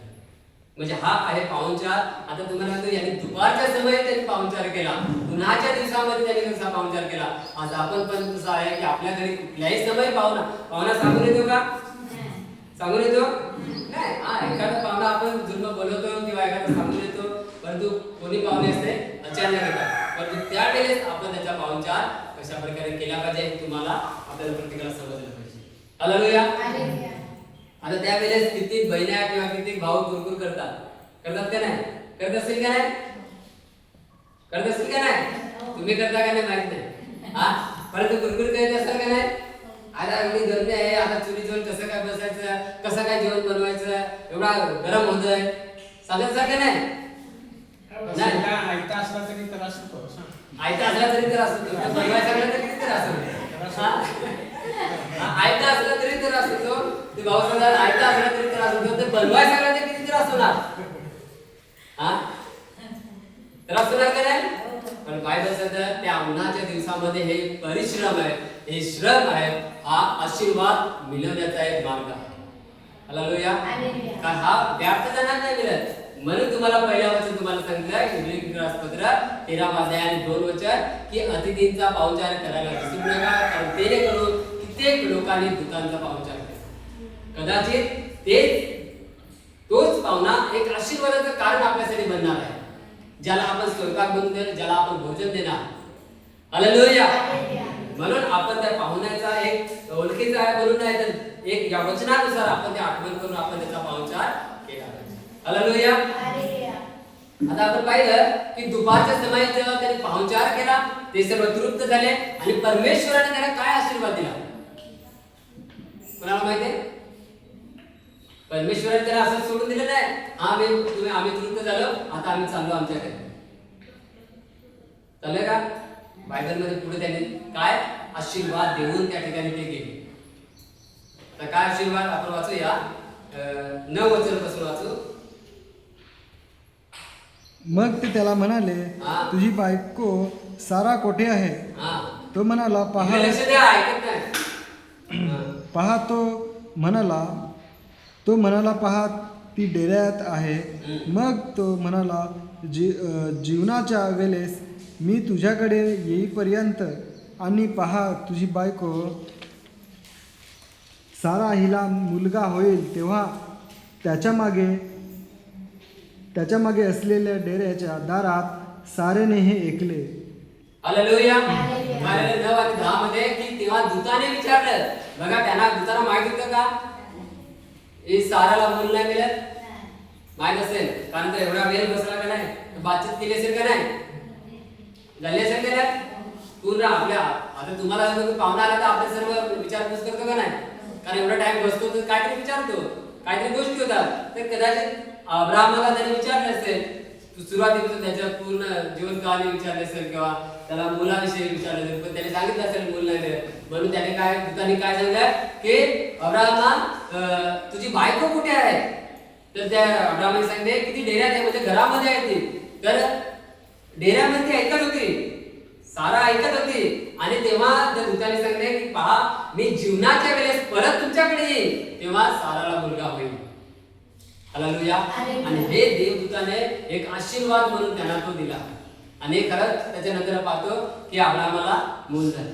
म्हणजे हा आहे पाहुणचार. आता तुम्हाला सांगतो, यांनी दुपारच्या समयी त्यांनी पाहुणचार केला, उन्हाच्या दिवसामध्ये त्यांनी कसा पाहुणचार केला. आज आपण पण तसं आहे की आपल्या घरी कुठल्याही समय पाहुणा सांगून येतो का? सांगून येतो नाही. हा, एखादा पाहुणा आपण जुनं बोलवतो किंवा एखादा सांगून येतो, परंतु कोणी पाहुणे असते अचानक येतात, परंतु त्यावेळेस आपण त्याचा पाहुणचार कशा प्रकारे केला पाहिजे हे तुम्हाला आपल्याला प्रत्येकाला समजलं पाहिजे. हालेलुया. आता त्यावेळेस किती बहिण्या किंवा किती भाऊ कुरकुर करतात का नाही? करत असेल का नाही? करत असेल का नाही? तुम्ही करता का नाही माहित नाही. हा, परंतु कुरकुर करत असाल का नाही? आता एवढी गरमी आहे, आता चुली जेवण कसं काय बसायचं, कसं काय जेवण बनवायचं, एवढा गरम होतोय, सांगत का नाही? आयता असला तरी त्रास होतो. आयता असला तरी त्रास होतो, बनवायला सांगलं तर किती त्रास होतो. आयता असला तरी त्रास होतो, ते भाऊ सांगतात आयता असला तरी त्रास होतो, ते बनवायला सांगलं तर किती त्रास होणार. हा, त्रास होणार का नाही? पण बायबल सांगतं त्या उन्हाच्या दिवसामध्ये हे परिश्रम आहे, हे श्रम आहे, हा आशीर्वाद मिळवण्याचा एक मार्ग आहे. हालेलुया. कारण हा व्यर्थ जाणार नाही मिळत. म्हणून तुम्हाला पहिल्या वचन तुम्हाला सांगितलं इब्रियपत्र 13 अध्याय आणि 2 वचन की अतिथींचा पाहुणचार करायला विसरू नका, कारण ते करून कित्येक लोकांनी दूतांचा पाहुणचार केला. कदाचित तोच पाहुणा एक आशीर्वादाचं कारण आपल्यासाठी बनणार आहे, ज्याला आपण स्वयंपाक बनवून देणार, ज्याला आपण भोजन देणार. हालेलुया. म्हणून आपण त्या पाहुण्याचा एक ओळखीचा आहे म्हणून नाही, तर एक या वचनानुसार आपण ते आठवण करून आपण त्याचा पाहुणचार केला पाहिजे. हालेलुया. आता आपण पाहिलं की दुपारच्या समयात जेव्हा त्याने पाहुणचार केला, ते सर्व तृप्त झाले आणि परमेश्वराने त्याला काय आशीर्वाद दिला कोणाला माहिती आहे? परमेश्वराने त्याला असं सोडून दिलं नाही, आम्ही तृप्त झालो, आता आम्ही चाललो आमच्याकडे. चाललंय का? बायबल मध्ये पुढे त्याने काय आशीर्वाद देऊन त्या ठिकाणी ते गेले. तर काय आशीर्वाद आपण वाचूया, 9 वचनापासून वाचू. मग ते त्याला म्हणाले, तुझी बायको सारा कोठे आहे? तो म्हणाला, पहा. लक्ष द्या, ऐकत नाही. पहा. तो म्हणाला, पहा ती डेऱ्यात आहे. मग तो म्हणाला, जीवनाच्या वेळेस मी तुझ्याकडे येईपर्यंत आणि पहा तुझी बायको सारा हिला मुलगा होईल तेव्हा त्याच्या मागे असलेल्या डेऱ्याच्या दारात सारेने हे ऐकले. हालेलुया. 9 आणि 10 मध्ये की तेव्हा दूताने विचारलं, बघा त्यांना दूताला माहित होतं का हे साराला मूल नाही मिळत? माहित असेल, कारण तर एवढा वेळ बसला का नाही, बातचीत केली असेल का नाही, झाली असेल का नाही पूर्ण आपल्या. आता तुम्हाला पाहुणा आला तर आपले सर्व विचारपूस करतो का नाही, कारण एवढा टाइम बसतो तर काहीतरी विचारतो, काहीतरी गोष्टी होतात. तर कदाचित अब्राहमाला त्याने विचारले असेल, सुरुवातीपासून त्याच्या पूर्ण जीवन कहाणी विचारली असेल किंवा त्याला मुलाविषयी विचारले असेल, पण त्याने सांगितलं असेल मूल नाही, म्हणून त्याने दूताने काय सांगितलं की अब्राहमा तुझी बायको कुठे आहे? तर त्या अब्राहमाने सांगितले की ती डेऱ्यात आहे, म्हणजे घरामध्ये आहे ती. तर डेऱ्यामध्ये ऐकत होती, सारा ऐकत होती. आणि तेव्हा त्या दूताने सांगितले की पहा मी जीवनाच्या वेळेस परत तुमच्याकडे येईल, तेव्हा साराला मुलगा होईल. हालेलुया. आणि हे देवदूताने एक आशीर्वाद म्हणून त्यांना तो दिला. आणि खरंच त्याच्यानंतर पाहतो की अब्राहमाला मूल झालं.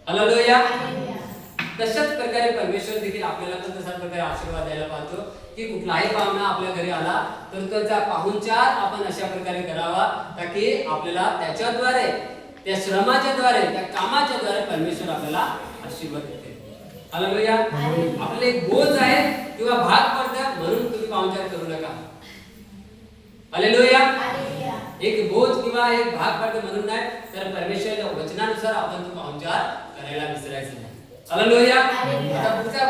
हालेलुया. तशाच प्रकारे परमेश्वर देखील आपल्याला पण तशाच प्रकारे आशीर्वाद द्यायला पाहतो की कुठलाही पाहुणा आपल्या घरी आला तर त्याचा पाहुणचार आपण अशा प्रकारे करावा की आपल्याला त्याच्याद्वारे, त्या श्रमाच्या द्वारे, त्या कामाच्या द्वारे परमेश्वर आपल्याला आशीर्वाद देते. हालेलुया. आपले एक बोझ आहे किंवा भाग पडतं म्हणून तुम्ही पाहुणचार करू नका. हालेलुया. एक बोझ किंवा एक भाग पडतं म्हणून नाही, तर परमेश्वराच्या वचनानुसार आपण तो पाहुणचार करायला विसरायचं नाही. हालेलुया. आता पुढचा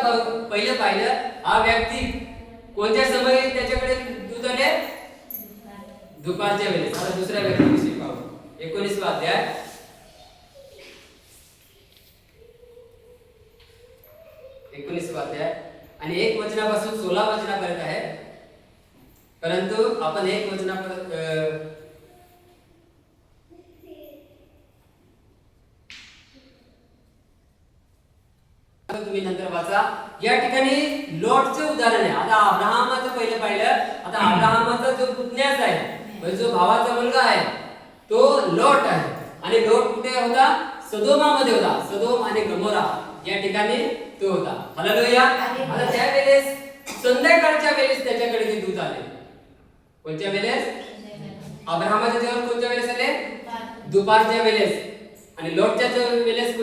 पहिलं पाहिलं, हा व्यक्ती कोणत्या समयी त्याच्याकडे दूत आले? दुपारच्या वेळेस. आता दुसऱ्या व्यक्तीविषयी पाहू. 19 अध्याय आणि आणि 1 वचनापासून 16 वचनापर्यंत आहे. परंतु आपण 1 वचनापर्यंत तुम्ही नंतर वाचा. या ठिकाणी लॉटचे उदाहरण आहे. आता अब्राहमाचं पहिलं पाहिलं. आता अब्राहमाचा जो पुतण्याचा आहे म्हणजे जो भावाचा मुलगा आहे तो लॉट आहे. आणि लॉट कुठे होता? सदोमामध्ये होता. सदोम आणि गमोरा या ठिकाणी तो होता. हालेलुया. आता त्यावेळेस संध्याकाळच्या वेळेस त्याच्याकडे ते दूत आले. कोणत्या वेळेस? अब्राहमाच्या जेवण कोणत्या वेळेस आले? दुपारच्या वेळेस. आणि लॉटच्या वेळेस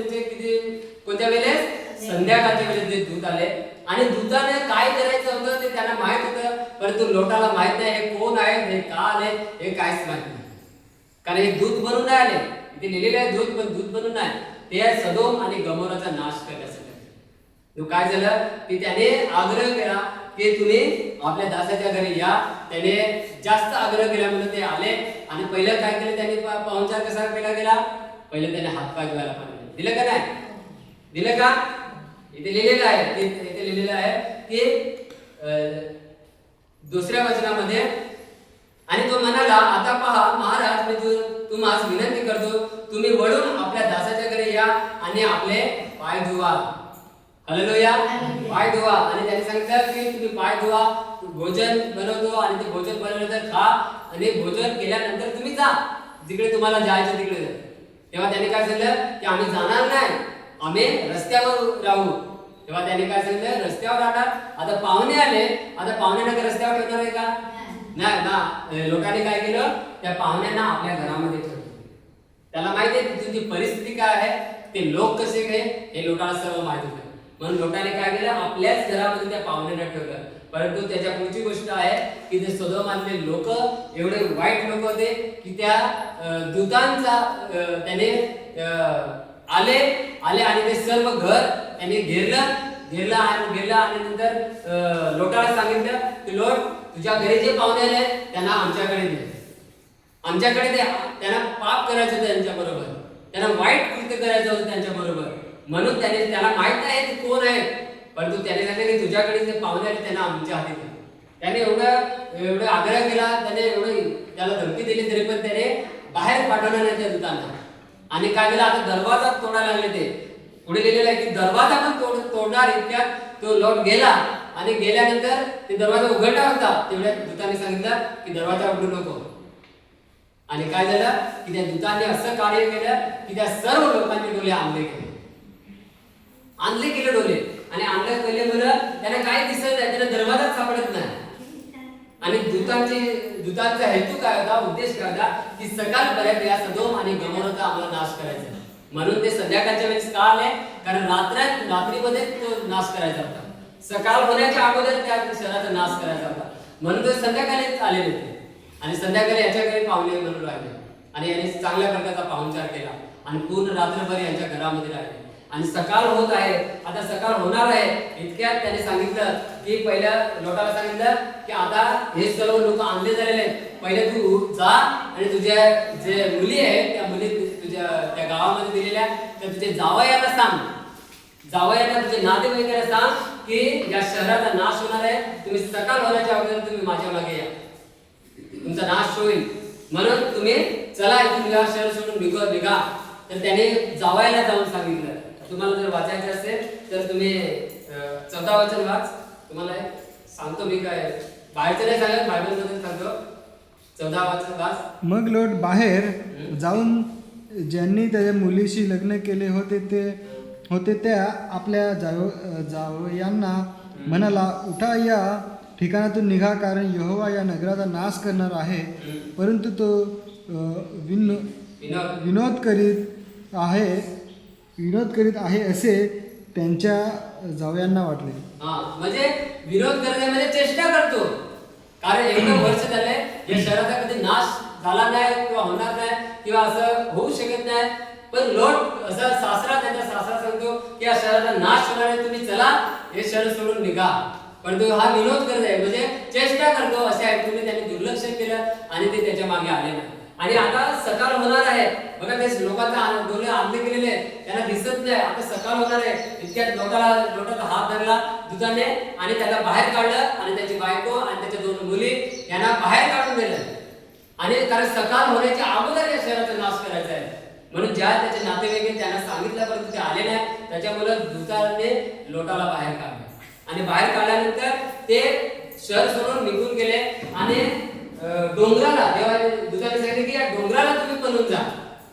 कोणत्या वेळेस? संध्याकाळच्या वेळेस ते दूत आले. आणि दूताने काय करायचं होतं ते त्यांना माहित होतं. परंतु लोटाला माहित नाही हे कोण आहे, हे का आले, हे काहीच माहित नाही. कारण हे दूत बनून नाही आले. इथे लिहिलेले आहे दूत, पण दूत बनून नाही. ते आहे सदोम आणि गमोराचा नाश करण्यासाठी. काय झालं की त्याने आग्रह केला की तुम्ही आपल्या दासाच्या घरी या. त्याने जास्त आग्रह केल्यामुळे ते आले. आणि पहिलं काय केलं त्यांनी? पाहुणचार कसा केला गेला? पहिले त्याने हातपाय धुवायला पाहिजे. दिलं का नाही? दिलं का? इथे लिहिलेलं आहे. इथे लिहिलेलं आहे की दुसऱ्या वचनामध्ये, आणि तो म्हणाला, आता पहा महाराज, मी तुम्हाला विनंती करतो, तुम्ही वळून आपल्या दासाच्या घरी या आणि आपले पाय धुवा. हालेलुया. पाय धुवा. आणि त्याने सांगितलं की तुम्ही पाय धुवा, भोजन बनवतो आणि ते भोजन बनवल्यानंतर खा आणि भोजन केल्यानंतर तुम्ही जा जिकडे तुम्हाला जायचं तिकडे. तेव्हा त्याने काय सांगितलं की आम्ही जाणार नाही, आम्ही रस्त्यावर राहू. तेव्हा त्याने काय सांगितलं? रस्त्यावर राहणार. आता पाहुणे आले. आता पाहुण्यांना रस्त्यावर ठेवणार आहे का? नाही ना. लोकांनी काय केलं? त्या पाहुण्यांना आपल्या घरामध्ये ठेवलं. त्याला माहिती आहे तुझी परिस्थिती काय आहे, ते लोक कसे काय, हे लोकांना सर्व माहित होतं. म्हणून लोकांनी काय केलं? आपल्याच घरामध्ये त्या पाहुण्यांना ठेवलं. परंतु त्याच्या पुढची गोष्ट आहे की ते सदोमातले लोक एवढे वाईट लोक होते की त्या दूतांचा त्याने आले आणि ते सर्व घर त्यांनी घेरलं आणि नंतर लोटाला सांगितलं की लोट, तुझ्या घरी जे पाहुणे आले त्यांना आमच्याकडे दे. त्यांना पाप करायचं होतं त्यांच्या बरोबर, त्यांना वाईट कृत्य करायचं होतं त्यांच्या बरोबर. म्हणून त्याला माहित नाही ते कोण आहे. परंतु त्याने सांगितलं की तुझ्याकडे जे पाहुणे आले त्यांना आमच्या हाती दे. त्याने एवढं आग्रह केला. त्याने त्याला धमकी दिली तरी पण त्याने बाहेर पाठवलं नाही त्या दूतांना. आणि काय केलं? आता दरवाजा तोडायला लागले. ते पुढे लिहिलेलं आहे की दरवाजा पण तोडणार इतक्यात तो लॉट गेला. आणि गेल्यानंतर ते दरवाजा उघडला होता. तेवढ्या दूतांनी सांगितलं की दरवाजा उघडू नको. आणि काय झालं की त्या दूतांनी असं कार्य केलं की त्या सर्व लोकांनी डोले आणले केले डोले. आणि आणले केल्यामुळं त्यांना काय दिसत नाही, त्यांना दरवाजाच सापडत नाही. आणि दूतांचा हेतू काय होता, उद्देश काय होता की सकाळपर्यंत या सदोम आणि गमोराचा आम्हाला नाश करायचा. म्हणून ते संध्याकाळच्या वेळेस का आले? कारण रात्रीमध्ये तो नाश करायचा होता. सकाळ होण्याच्या अगोदर त्या शहराचा नाश करायचा होता. म्हणून ते संध्याकाळीच आलेले होते. आणि संध्याकाळी याच्याकडे पाहुणे म्हणून राहिले. आणि याने चांगल्या प्रकारचा पाहुणचार केला आणि पूर्ण रात्रभर यांच्या घरामध्ये राहिले. आणि सकाळ होत आहे. आता सकाळ होणार आहे. इतक्यात त्याने सांगितलं की पहिल्या लोटाला सांगितलं की आता हे सर्व लोक आणले झालेले आहेत. पहिले तू जा आणि तुझ्या जे मुली आहेत त्या मुली तुझ्या त्या गावामध्ये दिलेल्या तर तुझे जावयाला सांग, जावयाला तुझे नातेवाईकाला सांग की या शहराचा नाश होणार आहे. तुम्ही सकाळ होण्याच्या अगोदर तुम्ही माझ्या मागे या, तुमचा नाश होईल. म्हणून तुम्ही चला इथून या शहर सोडून निघा. तर त्याने जावयाला जाऊन सांगितलं. तुम्हाला जर वाचायचे असेल तर तुम्ही 14 वचन वाच. तुम्हाला सांगतो मी, काय बाहेरचं नाही सांगत, बायबलमध्ये सांगतो. 14 वचन वाच. मग लोट बाहेर जाऊन ज्यांनी त्याच्या मुलीशी लग्न केले होते त्या आपल्या जावयांना म्हणाला, उठा, या ठिकाणातून निघा, कारण यहोवा या नगराचा नाश करणार आहे. परंतु तो विनोद करीत आहे असे त्यांच्या जावयांना वाटले. म्हणजे विरोध करण्यामध्ये चेष्टा करतो. कारण एवढं वर्ष झालंय या शहराचा कधी नाश झाला नाही किंवा होणार नाही किंवा असं होऊ शकत नाही. पण लोट असा त्यांचा सासरा सांगतो की या शहराचा नाश होणार आहे, तुम्ही चला हे शहर सोडून निघा. पण तो हा विरोध करत आहे, म्हणजे चेष्टा करतो असे आहे. तुम्ही त्यांनी दुर्लक्ष केलं आणि ते त्याच्या मागे आले नाही. आणि आता सकाळ होणार आहे. बघा ते लोकांचा डोळे आणले गेलेले आहेत, त्यांना दिसत नाही. आता सकाळ होणार आहे. इतक्यात लोटाला हात धरला दूताने आणि त्याला बाहेर काढलं आणि त्याची बायको आणि त्याच्या 2 मुली यांना बाहेर काढून दिलं. आणि कारण सकाळ होण्याच्या अगोदर या शहराचा नाश करायचा आहे म्हणून ज्या त्याचे नातेवाईक त्यांना सांगितलं, परंतु ते आले नाही. त्याच्यामुळे दूताने लोटाला बाहेर काढलं आणि बाहेर काढल्यानंतर ते शहर सोडून निघून गेले आणि डोंगराला दूताने सांगितले की या डोंगराला तुम्ही पळून जा.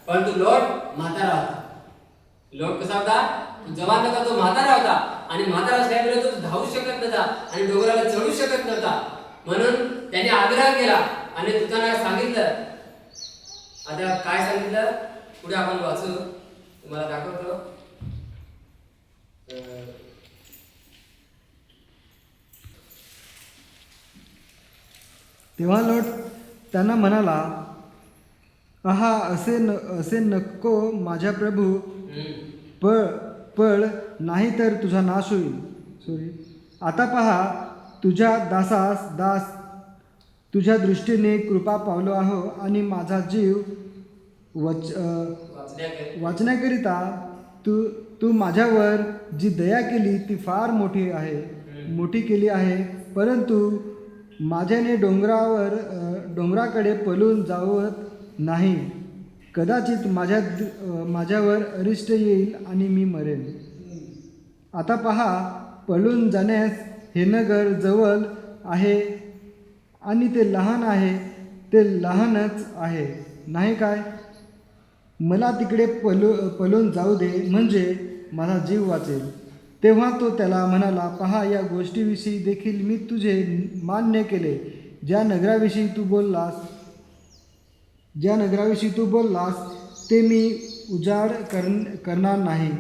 परंतु लोट म्हातारा होता. लोट कसा होता? जवान नव्हता, तो म्हातारा होता. आणि म्हातारा असल्यामुळे तो धावू शकत नव्हता आणि डोंगराला चढू शकत नव्हता. म्हणून त्याने आग्रह केला आणि दूताने सांगितलं. आता काय सांगितलं पुढे आपण वाचू, तुम्हाला दाखवतो. तेव्हा लोट त्यांना म्हणाला, आहा, असे नको माझ्या प्रभू, पळ नाही तर तुझा नाश होईल. आता पहा, तुझ्या दास तुझ्या दृष्टीने कृपा पावलो आहो आणि माझा जीव वाचण्याकरिता तू माझ्यावर जी दया केली ती फार मोठी केली आहे. परंतु माझ्याने डोंगराकडे पळून जावत नाही. कदाचित माझ्यावर अरिष्ट येईल आणि मी मरेन. आता पहा, पळून जाण्यास हे नगर जवळ आहे आणि ते लहान आहे, ते लहानच आहे नाही काय? मला तिकडे पळून जाऊ दे, म्हणजे माझा जीव वाचेल. तेव्हा तो त्याला म्हणाला, पहा, या गोष्टीविषयी देखील मी तुझे मान्य केले. ज्या नगराविषयी तू बोललास ते मी उजाड करणार नाही.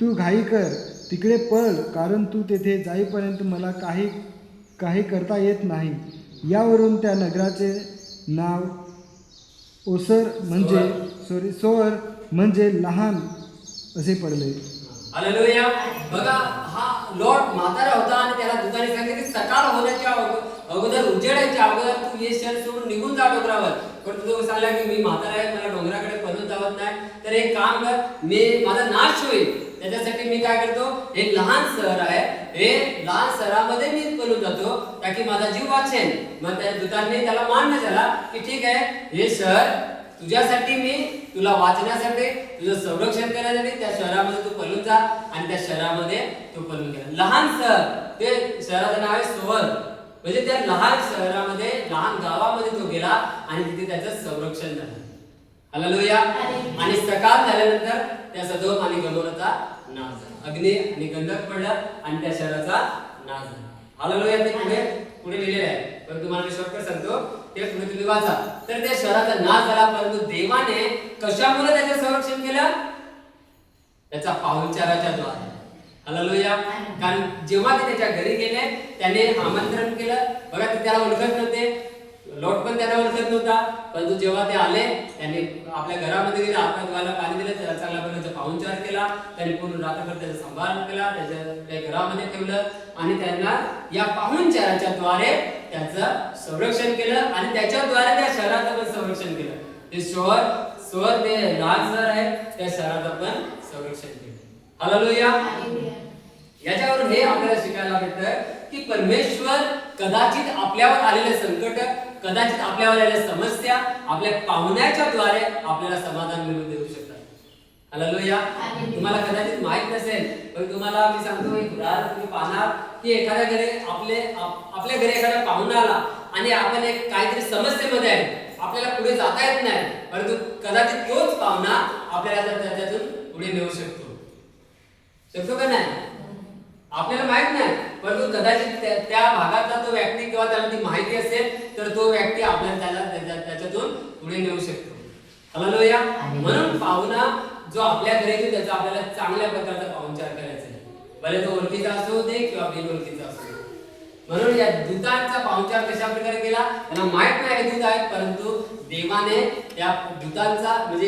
तू घाई कर, तिकडे पळ, कारण तू तेथे जाईपर्यंत मला काही करता येत नाही. यावरून त्या नगराचे नाव सोअर म्हणजे लहान असे पडले. हालेलुया. बघा, हा लोट म्हातारा होता आणि त्याला दूताने सांगितले की सकाळ होण्याच्या अगोदर, उजेडाच्या अगोदर तू हे शहर सोडून निघून जा डोंगरावर. पण तो सांगला की मी म्हातारा आहे, मला डोंगराकडे पळून जावत नाही. तर एक काम कर, माझा नाश होईल, त्याच्यासाठी मी काय करतो, एक लहान शहर आहे, हे लहान शहरामध्ये मी पळून जातो ताकी माझा जीव वाचेल. मग त्या दूताने त्याला मान्य झाला की ठीक आहे, हे शहर तुझ्यासाठी, मी तुला वाचण्यासाठी, तुझं संरक्षण करण्यासाठी त्या शहरामध्ये तू पळून जा. आणि त्या शहरामध्ये तू पळून गेला. लहान शहर, ते शहराचं नाव आहे सोअर. म्हणजे त्या लहान शहरामध्ये, लहान गावामध्ये तो गेला आणि तिथे त्याचं संरक्षण झालं. हालेलुया. आणि सकाळ झाल्यानंतर त्या सदोम आणि गमोराचा नाश झाला. अग्नी आणि गंधक पडला आणि त्या शहराचा नाश झाला. हालेलुया. ते पुढे लिहिलेलं आहे, पण तुम्हाला मी शॉर्टकट सांगतो, ते पुढे तुम्ही वाचा. तर त्या शहराचा नाश झाला, परंतु देवाने कशामुळे त्याचं संरक्षण केलं? त्याचा पाहुणचाराच्या द्वारे. हालेलुया. कारण जेव्हा ते त्याच्या घरी गेले, त्याने आमंत्रण केलं. बघा, ते त्याला ओळखत नव्हते, लोट पण त्याला ओळखत नव्हता. परंतु जेव्हा ते आले, त्यांनी आपल्या घरामध्ये गेले, आपल्या घराला पाणी दिलं, त्याला चांगल्या प्रकारचा पाहुणचार केला. त्यांनी पूर्ण रात्रभर त्याचा सांभाळ केला, त्या घरामध्ये ठेवलं आणि त्यांना या पाहुणचाराच्या द्वारे त्याचं संरक्षण केलं आणि त्याच्याद्वारे त्या शहराचं पण संरक्षण केलं. ते शहर ते लहान शहर आहे, त्या शहराचं पण संरक्षण केलं. हालेलुया. याच्यावरून हे आपल्याला शिकायला भेटतं की परमेश्वर कदाचित आपल्यावर आलेले संकट, कदाचित आपल्यावर आलेल्या समस्या आपल्या पाहुण्याच्या द्वारे आपल्याला समाधान मिळवून देऊ शकतात. हालेलुया. तुम्हाला कदाचित माहित नसेल, पण तुम्हाला मी सांगतो, एक उदाहरण तुम्ही पाहणार की एखाद्या घरी आपल्या घरी एखादा पाहुणा आला आणि आपण एक काहीतरी समस्येमध्ये आहे, आपल्याला पुढे जाता येत नाही, परंतु कदाचित तोच पाहुणा आपल्याला त्याच्यातून पुढे नेऊ शकतो का नाही? आपल्याला माहित नाही, परंतु कदाचित त्या भागातला तो व्यक्ती किंवा त्याला ती माहिती असेल तर तो व्यक्ती आपल्याला त्याच्यातून पुढे नेऊ शकतो. हालेलुया. म्हणून पाहुणा जो आपल्या घरी येतो त्याचा आपल्याला चांगल्या प्रकारचा पाहुणचार करायचा आहे, भले तो ओळखीचा असू दे किंवा बिनओळखीचा असू दे. म्हणून या दूतांचा पाहुणचार कशा प्रकारे केला त्यांना माहित नाही हे दूत आहेत, परंतु देवाने त्या दूतांचा म्हणजे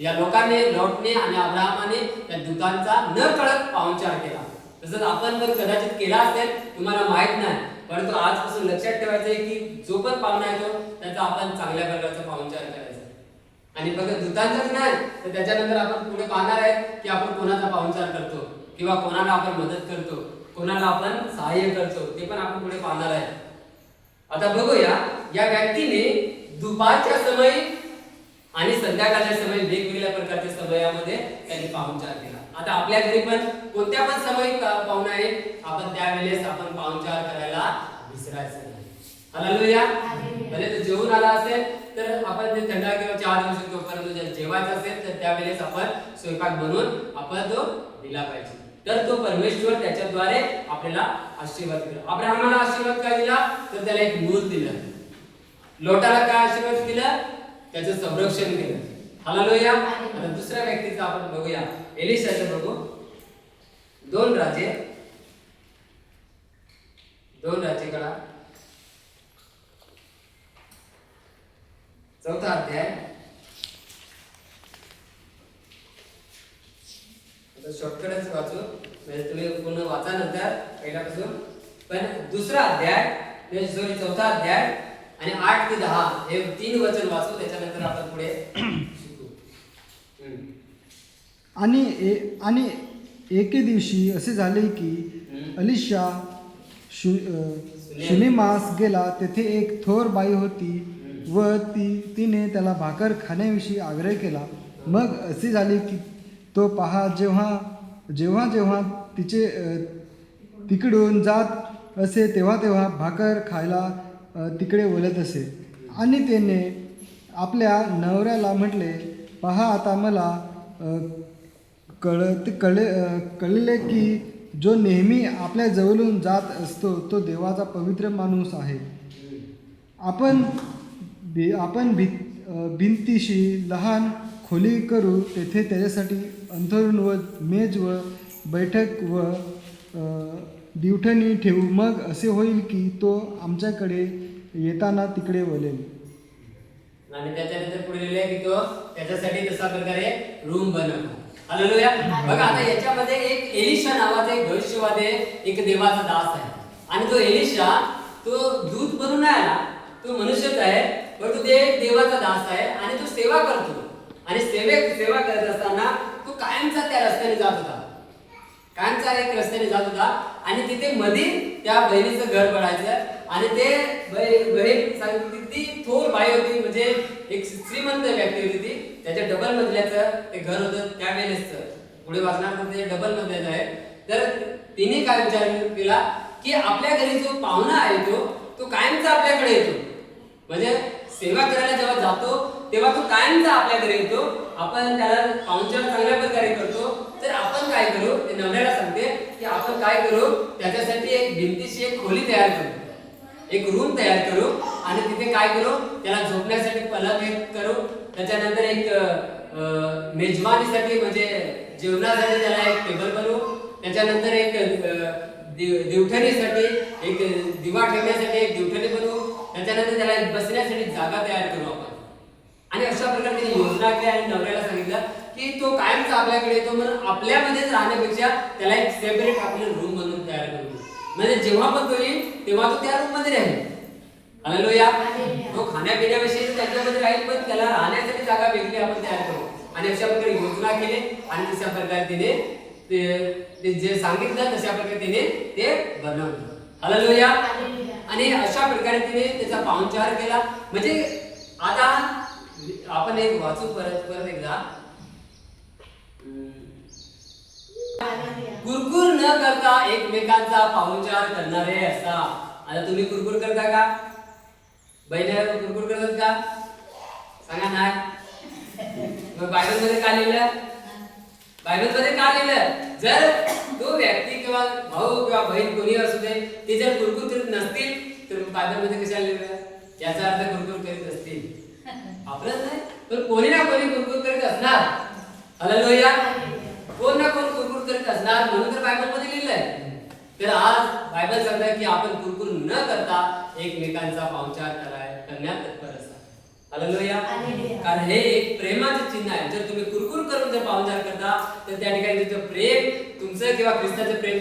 या लोकांनी, लोटने आणि अब्राहमाने त्या दूतांचा न कळत पाहुणचार केला. तसंच आपण जर कदाचित केला असेल, तुम्हाला माहित नाही, परंतु आजपासून लक्षात ठेवायचं आहे की जो पण पाहुणा येतो त्याचा आपण चांगल्या प्रकारचा पाहुणचार करायचा. आणि फक्त दूतांचाच नाही तर त्याच्यानंतर आपण पुढे पाहणार आहे की आपण कोणाचा पाहुणचार करतो किंवा कोणाला आपण मदत करतो, कोणाला आपण सहाय्य करतो, ते पण आपण पुढे पाहणार आहे. आता बघूया या व्यक्तीने दुपारच्या समयी आणि संध्याकाळच्या समयी वेगवेगळ्या प्रकारच्या समयामध्ये त्यांनी पाहुणचार केला. आता आपल्या घरी पण कोणत्या पण समयी पाहुणा आहे, आपण त्यावेळेस आपण पाहुणचार करायला विसरायचं नाही. हालेलुया. भले तो जेवून आला असेल तर आपण ते थंडा किंवा चहा देऊ शकतो, परंतु जर जेवायचं असेल तर त्यावेळेस आपण स्वयंपाक बनवून आपण तो दिला पाहिजे. तर तो परमेश्वर त्याच्याद्वारे आपल्याला आशीर्वाद दिला. अब्राहमाला आशीर्वाद काय दिला तर त्याला एक मूल दिलं. लोटाला काय आशीर्वाद दिला? त्याचं संरक्षण केलं. हालेलुया. आता दुसऱ्या व्यक्तीचा आपण बघूया, एलिशाचं बघू. 2 राजे काढा, 4था अध्याय. आता शॉर्टकटच वाचू, म्हणजे तुम्ही पूर्ण वाचा नंतर पहिल्यापासून. पण दुसरा अध्याय सॉरी 4था अध्याय आणि 8 ते 10 हे 3 वचन वाचू, त्याच्यानंतर आपण पुढे शिकू. आणि एके दिवशी असे झाले की अलिशा शुनेमास गेला. तेथे एक थोर बाई होती व तिने त्याला भाकर खाण्याविषयी आग्रह केला. मग असे झाले की तो पहा जेव्हा तिचे तिकडून जात असे तेव्हा भाकर खायला तिकडे वळत असे. आणि त्याने आपल्या नवऱ्याला म्हटले, पहा आता मला कळले की जो नेहमी आपल्या जवळून जात असतो तो देवाचा पवित्र माणूस आहे. आपण भिंतीशी लहान खोली करू, तेथे त्याच्यासाठी अंथरूण व मेज व बैठक व दिवठणी ठेवू. मग असे होईल की तो आमच्याकडे येताना तिकडे वळेल. आणि त्याच्यानंतर पुढे लिहिले की तो त्याच्यासाठी तसा प्रकारे रूम बनवला. हालेलुया. बघा आता याच्यामध्ये एक एलिशा नावाचा एक भविष्यवादी एक देवाचा दास आहे. आणि तो एलिशा तो दूत बनून नाही आला, तो मनुष्यच आहे, परंतु ते एक देवाचा दास आहे आणि तो सेवा करतो. आणि सेवा करत असताना तो कायमचा त्या रस्त्याने जात होता, कायमचा एक रस्त्याने जात होता. आणि तिथे मध्ये त्या बहिणीचं घर पडायचं. आणि ते बहीण सांगितली ती थोर बाई होती, म्हणजे एक श्रीमंत व्यक्ती होती ती. त्याच्या डबल मजल्याचं ते घर होतं त्यावेळेस. पुढे वाचणार तर ते डबल मजल्याचं आहे. तर तिने काय विचार केला की आपल्या घरी जो पाहुणा आहे तो कायमचा आपल्याकडे येतो, म्हणजे सेवा करायला जेव्हा जातो तेव्हा तो कायमचा आपल्याकडे येतो. आपण त्याला पाहुणचार चांगल्या प्रकारे करतो. तर आपण काय करू, ते नवऱ्याला सांगते की आपण काय करू, त्याच्यासाठी एक भिंतीशी एक खोली तयार करू, एक रूम तयार करू. आणि तिथे काय करू, त्याला झोपण्यासाठी पलंग एक करू. त्याच्यानंतर एक मेजवानीसाठी म्हणजे जेवणासाठी त्याला एक टेबल बनवू. त्याच्यानंतर एक दिवठणीसाठी एक दिवा ठेवण्यासाठी एक दिवठणी बनवू. त्याच्यानंतर त्याला एक बसण्यासाठी जागा तयार करू आपण. आणि अशा प्रकारे त्यांनी योजना केली आणि नवऱ्याला सांगितलं की तो कायमचा आपल्याकडे येतो, म्हणून आपल्यामध्येच राहण्यापेक्षा त्याला एक सेपरेट आपलं रूम बनवून तयार करू, म्हणजे जेव्हा पण तो येईल तेव्हा तो त्या रूम मध्ये राहील. हालेलुया. तो खाण्यापिण्याविषयी त्याच्यामध्ये राहील, पण त्याला राहण्यासाठी जागा वेगळी आपण तयार करू. आणि अशा प्रकारे योजना केली आणि तशा प्रकारे तिने ते जे सांगितलं तशा प्रकारे तिने ते बनवलं. हालेलुया. आणि अशा प्रकारे तिने त्याचा पाहुणचार केला. म्हणजे आता आपण एक वाचू परत एकदा. कुरकुर न करता एकमेकांचा पाहुणचार करणारे असा. आता तुम्ही कुरकुर करता का? बहिणीला कुरकुर करतात का? सांगा नाही. मग बायबल मध्ये काय लिहिलं? बायबल मध्ये काय लिहिलं? जर तो व्यक्ती किंवा भाऊ किंवा बहीण कोणी असू दे ते जर कुरकुर करीत नसतील तर बायबल मध्ये कशाला लिहिलं? याचा अर्थ कुरकुर करीत असतील आपलंच नाही पण कोणी ना कोणी कुरकुर करीत असणार. हालेलुया. कोण ना कोण कुरकुर करीत असणार, म्हणून तर बायबल मध्ये लिहिलंय. तर आज बायबल सांगतं की आपण कुरकुर न करता एकमेकांचा पाहुणचार करण्यात तत्पर असा. हालेलुया. कारण हे एक प्रेमाचं चिन्ह आहे. जर तुम्ही कुरकुर करून जर पाहुणचार करता तर त्या ठिकाणी तुमचं प्रेम, तुमचं किंवा ख्रिस्ताचं प्रेम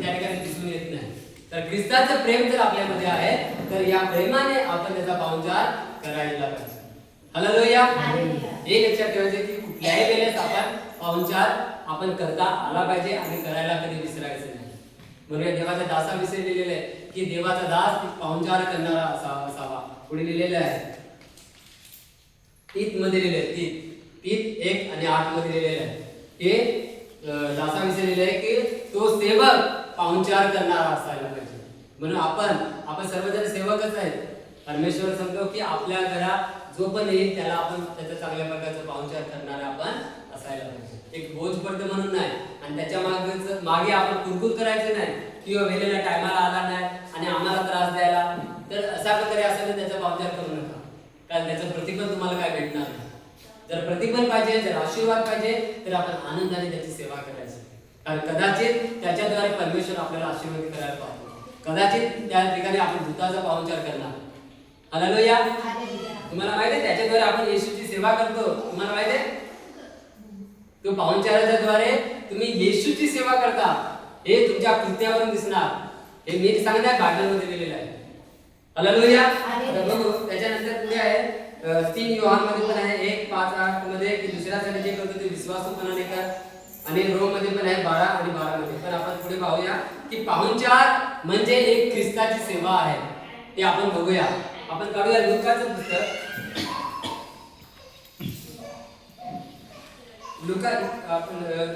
त्या ठिकाणी दिसून येत नाही. तर ख्रिस्ताचं प्रेम जर आपल्यामध्ये आहे तर या प्रेमाने आपण त्याचा पाहुणचार करायला पाहिजे. हालेलुया. हे लक्षात ठेवायचे की कुठल्याही वेळेस आपण पाहुणचार आपण करता आला पाहिजे आणि करायला कधी विसरायचं नाही. म्हणून देवाच्या दासाविषयी लिहिलेलं आहे की देवाचा दास पाहुणचार करणारा असावा. पुढे लिहिलेलं आहे तीत मध्ये लिहिलेलं आहे, तीत 1 आणि 8 मध्ये लिहिलेलं आहे की दासाविषयी लिहिलेलं आहे की तो सेवक पाहुणचार करणारा असायला पाहिजे. म्हणून आपण सर्वजण सेवकच आहेत. परमेश्वर सांगतो की आपल्या घरात जो पण येईल त्याला आपण त्याचा चांगल्या प्रकारचा पाहुणचार करणारा आपण असायला पाहिजे. एक बोज पडतं म्हणून नाही आणि त्याच्या मागे आपण कुरकुर करायचं नाही किंवा वेळेला टायमाला आला नाही आणि आम्हाला त्रास द्यायला, तर अशा प्रकारे असेल तर त्याचा पाहुणचार करू नका, कारण त्याचं प्रतिफल तुम्हाला काय भेटणार नाही. जर प्रतिफल पाहिजे, जर आशीर्वाद पाहिजे तर आपण आनंदाने त्याची सेवा करायची, कारण कदाचित त्याच्याद्वारे परमेश्वर आपल्याला आशीर्वाद करायला पाहतो. कदाचित त्या ठिकाणी आपण दूताचा पाहुणचार करणार. हालेलुया. तुम्हाला माहिती आहे त्याच्याद्वारे आपण येशूची सेवा करतो. तुम्हाला माहिती आहे तो पाहुणचाराच्या द्वारे तुम्ही येशूची सेवा करता हे तुमच्या कृत्यावरून दिसणार. हे मी सांगण्यात बायबलमध्ये लिहिलेलं आहे. हालेलुया. तर बघू त्याच्यानंतर पुढे आहे 3 योहान मध्ये पण आहे 1:5-8 मध्ये की दुसऱ्यासाठी जे करतो ते विश्वासूपणाने कर, आणि रोम मध्ये पण आहे 12 आणि 12 मध्ये. पण आपण पुढे पाहूया की पाहुणचार म्हणजे एक ख्रिस्ताची सेवा आहे. ते आपण बघूया. आपण काढूया लुकाचं पुस्तक.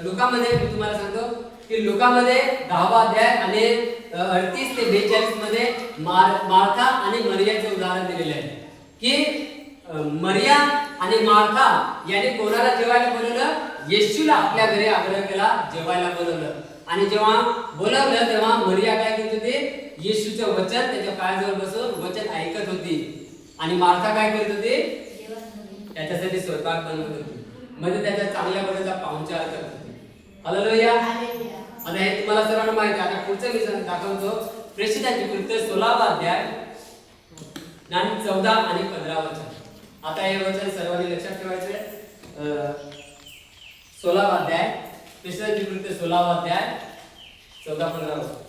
लुकामध्ये मी तुम्हाला सांगतो की लुकामध्ये 10वा अध्याय आणि 38 ते 42 मध्ये मार्था आणि मरियाचे उदाहरण दिलेले आहे की मरिया आणि मार्था याने कोणाला जेवायला बोलवलं? येशूला आपल्या घरी आग्रह केला, जेवायला बोलवलं. आणि जेव्हा बोलवलं तेव्हा मरिया काय करत होती? येशूचं वचन त्याच्या पायाजवळ बसून वचन ऐकत होती. आणि मार्था काय करत होती? त्याच्यासाठी स्वयंपाक बनवत होती, म्हणजे त्याच्या चांगल्या प्रकारचा पाहुणचार करत होती. हालेलुया. आता हे तुम्हाला सर्वांना माहिती आहे. आता पुढचं मी दाखवतो प्रेषितांची कृत्य 16वा अध्याय आणि 14 आणि 15 वचन. आता हे वचन सर्वांनी लक्षात ठेवायचे. 16वा अध्याय प्रेषितांची कृत्य 16वा अध्याय 14-15 वचन.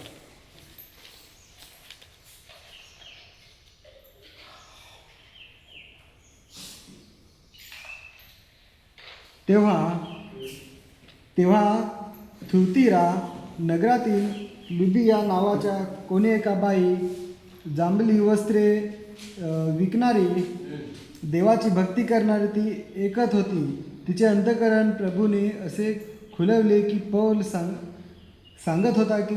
तेव्हा थुतीरा नगरातील लुदिया नावाच्या कोणी एका बाई, जांभली वस्त्रे विकणारी, देवाची भक्ती करणारी ती ऐकत होती. तिचे अंतःकरण प्रभूने असे खुलवले की पौल सांगत होता की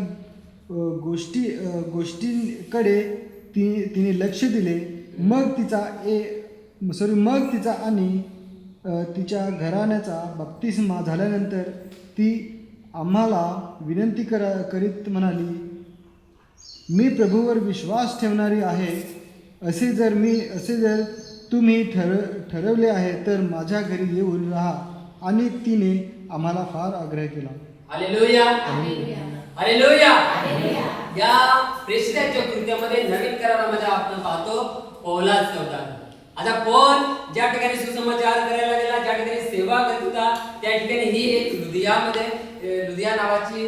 गोष्टींकडे तिने लक्ष दिले. मग तिचा आणि तिच्या घराण्याचा बप्तिस्मा झाल्यानंतर ती आम्हाला विनंती करीत म्हणाली, मी प्रभूवर विश्वास ठेवणारी आहे. असे जर तुम्ही ठरवले आहे तर माझ्या घरी येऊन राहा. आणि तिने आम्हाला फार आग्रह केला. हालेलुया. हालेलुया. या प्रेषितांच्या कृत्यामध्ये नवीन करारामध्ये आपण पाहतो पौलाच होता. आता पौल ज्या ठिकाणी सुसमाचार करायला गेला, ज्या ठिकाणी सेवा करत होता, त्या ठिकाणी ही एक लुदिया नावाची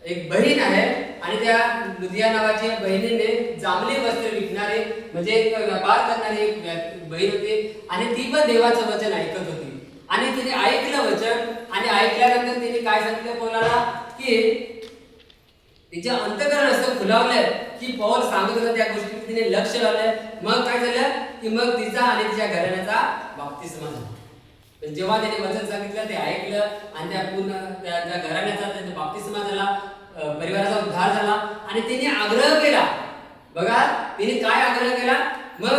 एक बहीण आहे. आणि त्या लुदिया नावाच्या बहिणीने जांभली वस्त्र विकणारे म्हणजे एक व्यापार करणारी एक बहीण होती. आणि ती पण देवाचं वचन ऐकत होती. आणि तिने ऐकलं वचन, आणि ऐकल्यानंतर तिने काय सांगितलं पौलाला की तिचे अंतःकरण असं खुलावलंय की पौल सांगत होता त्या गोष्टीत तिने लक्ष लावलंय. मग काय झालं की मग तिचा आणि तिच्या घराण्याचा बप्तिस्मा झाला. जेव्हा त्याने वचन सांगितलं ते ऐकलं आणि त्या पूर्ण त्या घराण्याचा त्यांचा बप्तिस्मा झाला, परिवाराचा उद्धार झाला. आणि तिने आग्रह केला. बघा तिने काय आग्रह केला? मग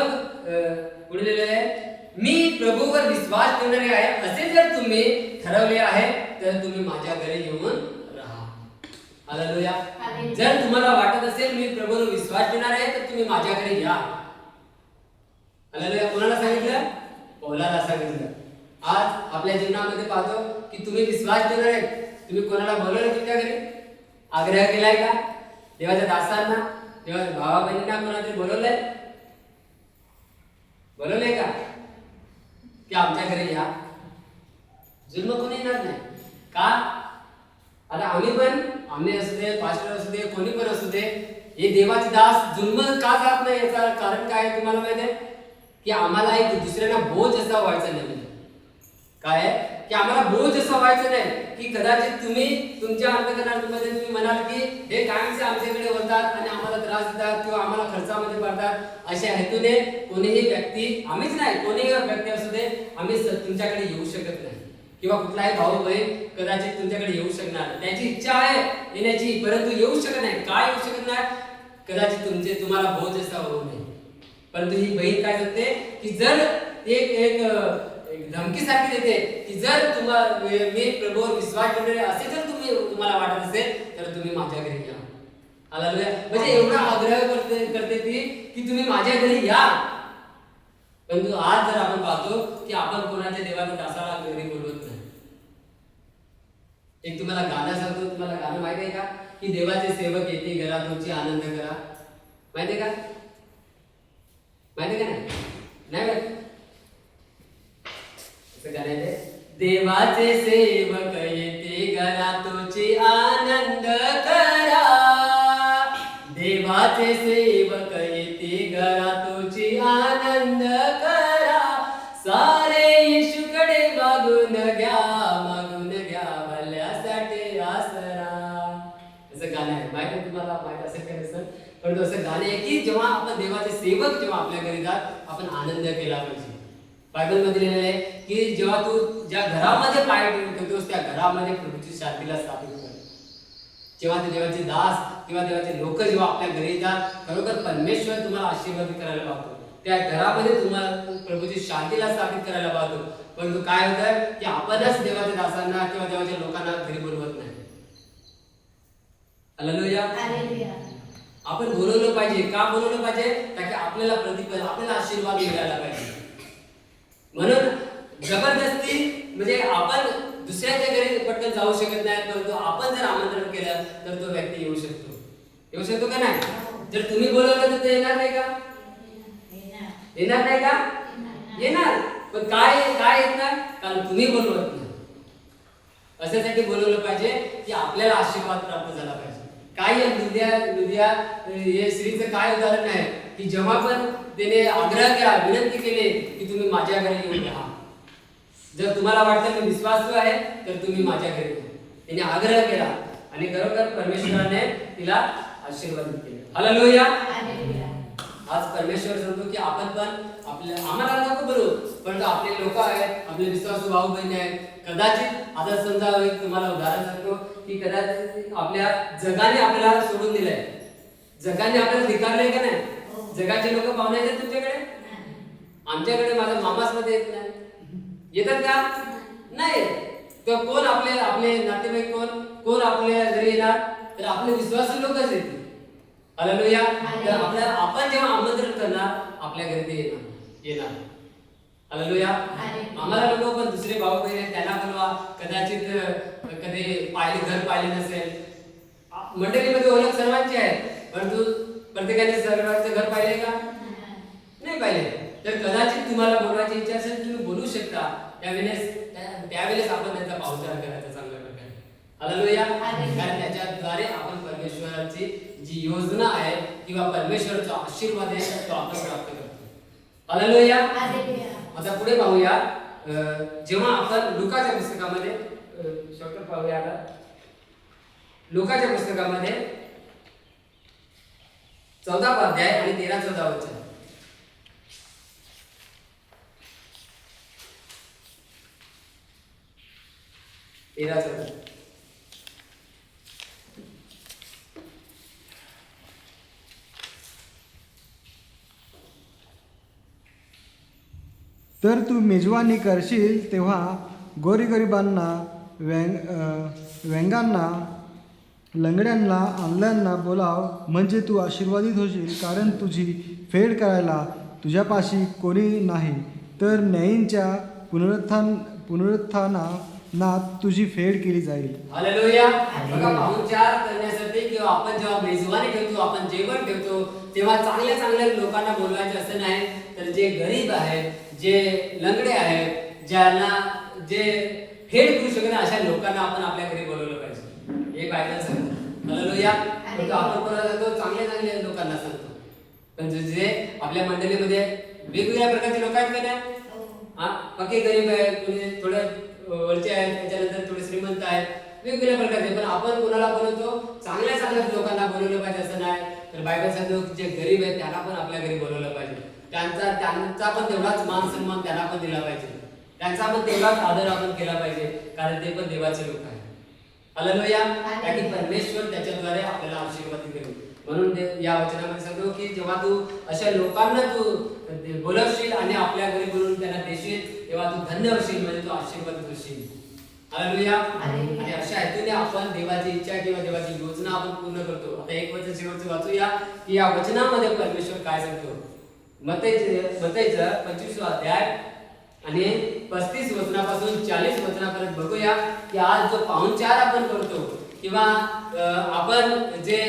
पुढे लिहिलेलं आहे, मी प्रभूवर विश्वास ठेवणारे आहे. असे जर तुम्ही ठरवले आहे तर तुम्ही माझ्या घरी येऊन राहा. हालेलुया. जर तुम्हाला वाटत असेल मी प्रभूवर विश्वास ठेवणार आहे तर तुम्ही माझ्याकडे या. हालेलुया. कोणाला सांगितलं? पौलाला सांगितलं. आज आपल्या जीवनामध्ये पाहतो की तुम्ही विश्वास ठेवणार आहे. तुम्ही कोणाला बोलवलं तुमच्या घरी? आग्रह केलाय का? देवाच्या दासांना, देवाच्या भावा बहिणींना कोणाला बोलवलंय? बोलवलंय का की आमच्या घरी या? जुल्म कोणी येणार नाही का? आता आम्ही पण आम्ही असू दे, पास्टर असू दे, कोणी पण असू दे, हे देवाचे दास जुन्म का जात नाही याचं कारण काय आहे तुम्हाला माहिती आहे? की आम्हाला एक दुसऱ्यांना बोज असा व्हायचा नाही. काय आहे? की आम्हाला बोज असं व्हायचं नाही की कदाचित तुम्ही तुमच्या अंतःकरणामध्ये तुम्ही म्हणाल की हे कायमचे आमच्याकडे होतात आणि आम्हाला त्रास देतात किंवा आम्हाला खर्चामध्ये पडतात अशा हेतूने कोणीही व्यक्ती, आम्हीच नाही कोणीही व्यक्ती असू दे, आम्ही तुमच्याकडे येऊ शकत नाही किंवा कुठलाही भाऊ बहीण कदाचित तुमच्याकडे येऊ शकणार, त्याची इच्छा आहे येण्याची परंतु येऊ शकत नाही. काय येऊ शकत नाही? कदाचित तुम्हाला बोज असा होऊ नये. परंतु ही बहीण काय करते की जर एक धमकी सारखी देते की जर तुम्हाला मी प्रभूवर विश्वास ठेवलेले असे जर तुम्हाला वाटत असेल तर तुम्ही माझ्या घरी या. हालेलुया. म्हणजे एवढा आग्रह करते ती की तुम्ही माझ्या घरी या. परंतु आज जर आपण पाहतो की आपण कोणाच्या देवाच्या दासाला घरी बोलवत नाही. एक तुम्हाला गाणं सांगतो, तुम्हाला गाणं माहिती आहे का की देवाचे सेवक येते घरात तुमची आनंद करा. माहिती आहे का? माहिती का नाही? नाही माहिती? देवाचे सेवक येते घरातोची आनंद करा. देवाचे सेवक येते घरातोची आनंद करा. सारे येशूकडे मागून घ्या भल्यासाठी आसरा. असं गाणं आहे, माहिती आहे तुम्हाला? माहिती असेल का नसेल, पण असं गाणं आहे की जेव्हा आपण देवाचे सेवक जेव्हा आपल्या घरी जात आपण आनंद केला पाहिजे. बायबल मध्ये लिहिलेलं आहे की जेव्हा तू ज्या घरामध्ये पाय ठेवतोस त्या घरामध्ये प्रभूची शांतीला स्थापित कर. जेव्हा ते देवाचे दास किंवा देवाचे लोक जेव्हा आपल्या घरी येतात खरोखर परमेश्वर तुम्हाला आशीर्वादित करायला पाहतो. त्या घरामध्ये तुम्हाला प्रभूची शांतीला स्थापित करायला पाहतो. परंतु काय होतं की आपणच देवाच्या दासांना किंवा देवाच्या लोकांना घरी बोलवत नाही. हालेलुया. आपण बोलवलं पाहिजे. का बोलवलं पाहिजे? ताकी आपल्याला प्रतिफल, आपल्याला आशीर्वाद मिळायला पाहिजे. म्हणून जबरदस्ती म्हणजे आपण दुसऱ्याच्या घरी पटकन जाऊ शकत नाही, परंतु आपण जर आमंत्रण केलं तर तो व्यक्ती येऊ शकतो. येऊ शकतो का नाही? जर तुम्ही बोलवलं तर ते येणार नाही का? येणार नाही का? येणार. पण काय येत नाही? कारण तुम्ही बोलवत नाही. अशासाठी बोलवलं पाहिजे की आपल्याला आशीर्वाद प्राप्त झाला पाहिजे. काय लुदिया हे स्त्रीचं काय उदाहरण आहे की जेव्हा पण त्याने आग्रह केला, विनंती केली की तुम्ही माझ्या घरी येऊन राहा. जर तुम्हाला वाटतं मी विश्वासू आहे तर तुम्ही माझ्या घरी या. तिने आग्रह केला आणि खरोखर परमेश्वराने तिला आशीर्वादित केले. हालेलुया. आज परमेश्वर सांगतो की आपण पण आम्हाला नको बोलू, परंतु आपले लोक आहेत, आपले विश्वासू भाऊ बहिणी आहेत. कदाचित आता समजा तुम्हाला उदाहरण सांगतो की कदाचित आपल्या जगाने आपल्याला सोडून दिलंय, जगाने आपल्याला धिक्कारलंय का नाही? जगाचे लोक पाहुणे येतात तुमच्याकडे? आमच्याकडे माझ्या मामाच मध्ये येत नाही. येतात का? नाही. तर कोण आपले नातेवाईक कोण आपल्या घरी येणार? तर आपले विश्वासू लोकच येतील. हालेलुया. तर आपण जेव्हा आमंत्रण करणार आपल्या घरी ते येणार. हालेलुया. आम्हाला लोक पण दुसरे भाऊ बहिणी त्यांना बोलवा. कदाचित कधी घर पाहिले नसेल. मंडळीमध्ये ओळख सर्वांची आहे, परंतु प्रत्येकाने सर्वांचं घर पाहिले का? नाही पाहिले. तर कदाचित तुम्हाला बोलवायची इच्छा असेल तुम्ही बोलू शकता. त्यावेळेस आपण त्यांचा पाहुणचार करायचा चांगल्या प्रकारे. हालेलुया. कारण त्याच्याद्वारे आपण परमेश्वराची जी योजना आहे किंवा परमेश्वराचा आशीर्वाद आहे तो आपण प्राप्त करतो. हालेलुया. आता पुढे पाहूया. जेव्हा आपण लुकाच्या पुस्तकामध्ये शॉर्टकट पाहूया. आता लुकाच्या पुस्तकामध्ये 14 अध्याय आणि 13-14 वचन. तर तू मेजवानी करशील तेव्हा गोरीगरिबांना, व्यंगांना, लंगड्यांना, आंधळ्यांना बोलाव, म्हणजे तू आशीर्वादित होशील. कारण तुझी फेड करायला तुझ्यापाशी कोणी नाही, तर न्यायींच्या पुनरुत्थानात तुझी फेड केली जाईल. हालेलुया. बघा, पाहुणचार करण्यासाठी किंवा आपण जेव्हा मेजवानी ठेवतो, आपण जेवण ठेवतो, तेव्हा चांगल्या लोकांना बोलवायचे असं नाही, तर जे गरीब आहेत, जे लंगडे आहेत, ज्यांना जे फेड करू शकत नाही अशा लोकांना आपण आपल्या घरी बोलवलं पाहिजे. हे बायबल सांगतं. हालेलुया. पण तो आपण कोणाला सांगतो? चांगल्या लोकांना सांगतो. पण जे आपल्या मंडळीमध्ये वेगवेगळ्या प्रकारचे लोक आहेत का नाही? हा, पक्के गरीब आहेत, कोणी थोडं वरचे आहेत, त्याच्यानंतर थोडे श्रीमंत आहेत, वेगवेगळ्या प्रकारचे. पण आपण कोणाला बोलवतो? चांगल्या लोकांना बोलवलं पाहिजे असं नाही. तर बायबल सांगतो जे गरीब आहेत त्यांना पण आपल्या घरी बोलवलं पाहिजे. त्यांचा पण तेवढाच मान सन्मान त्यांना पण दिला पाहिजे. त्यांचा पण तेवढाच आदर आपण केला पाहिजे, कारण ते पण देवाचे लोक आहेत. हालेलुया. कारण परमेश्वर त्याच्याद्वारे आपल्याला आशीर्वाद करेल. म्हणून या वचनामध्ये सांगतो की जेव्हा तू अशा लोकांना तू बोलवशील आणि आपल्या घरी बोलवून त्यांना देशील, तेव्हा तू धन्य होशील, म्हणजे तू आशीर्वाद होशील. हालेलुया. आणि अशा हेतूने आपण देवाची इच्छा किंवा देवाची योजना आपण पूर्ण करतो. आता एक वचन शेवटचं वाचूया की या वचनामध्ये परमेश्वर काय सांगतो. मत्तईचं 25 अध्याय आणि 35 वचनापासून 40 वचनापर्यंत बघूया की आज जो पाहुणचार आपण करतो किंवा आपण जे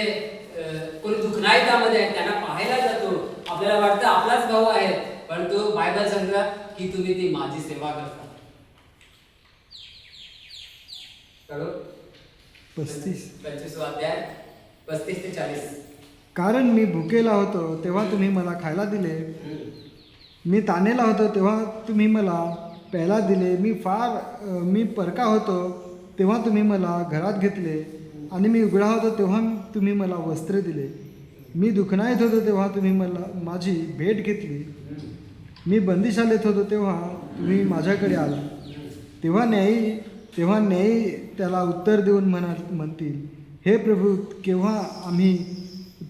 कोणी दुखनाईतामध्ये आहे त्यांना पाहायला जातो, आपल्याला वाटतं आपलाच भाऊ आहे, परंतु बायबल सांगतं की तुम्ही ती माझी सेवा करता. 25 अध्याय 35 ते 40. कारण मी भुकेला होतो तेव्हा तुम्ही मला खायला दिले, मी ताणेला होतो तेव्हा तुम्ही मला प्यायला दिले, मी परका होतो तेव्हा तुम्ही मला घरात घेतले, आणि मी उघडा होतो तेव्हा तुम्ही मला वस्त्र दिले, मी दुखनाईत होतो तेव्हा तुम्ही मला माझी भेट घेतली, मी बंदिशालेत होतो तेव्हा तुम्ही माझ्याकडे आला. तेव्हा न्यायी त्याला उत्तर देऊन म्हणतील, हे प्रभू, केव्हा आम्ही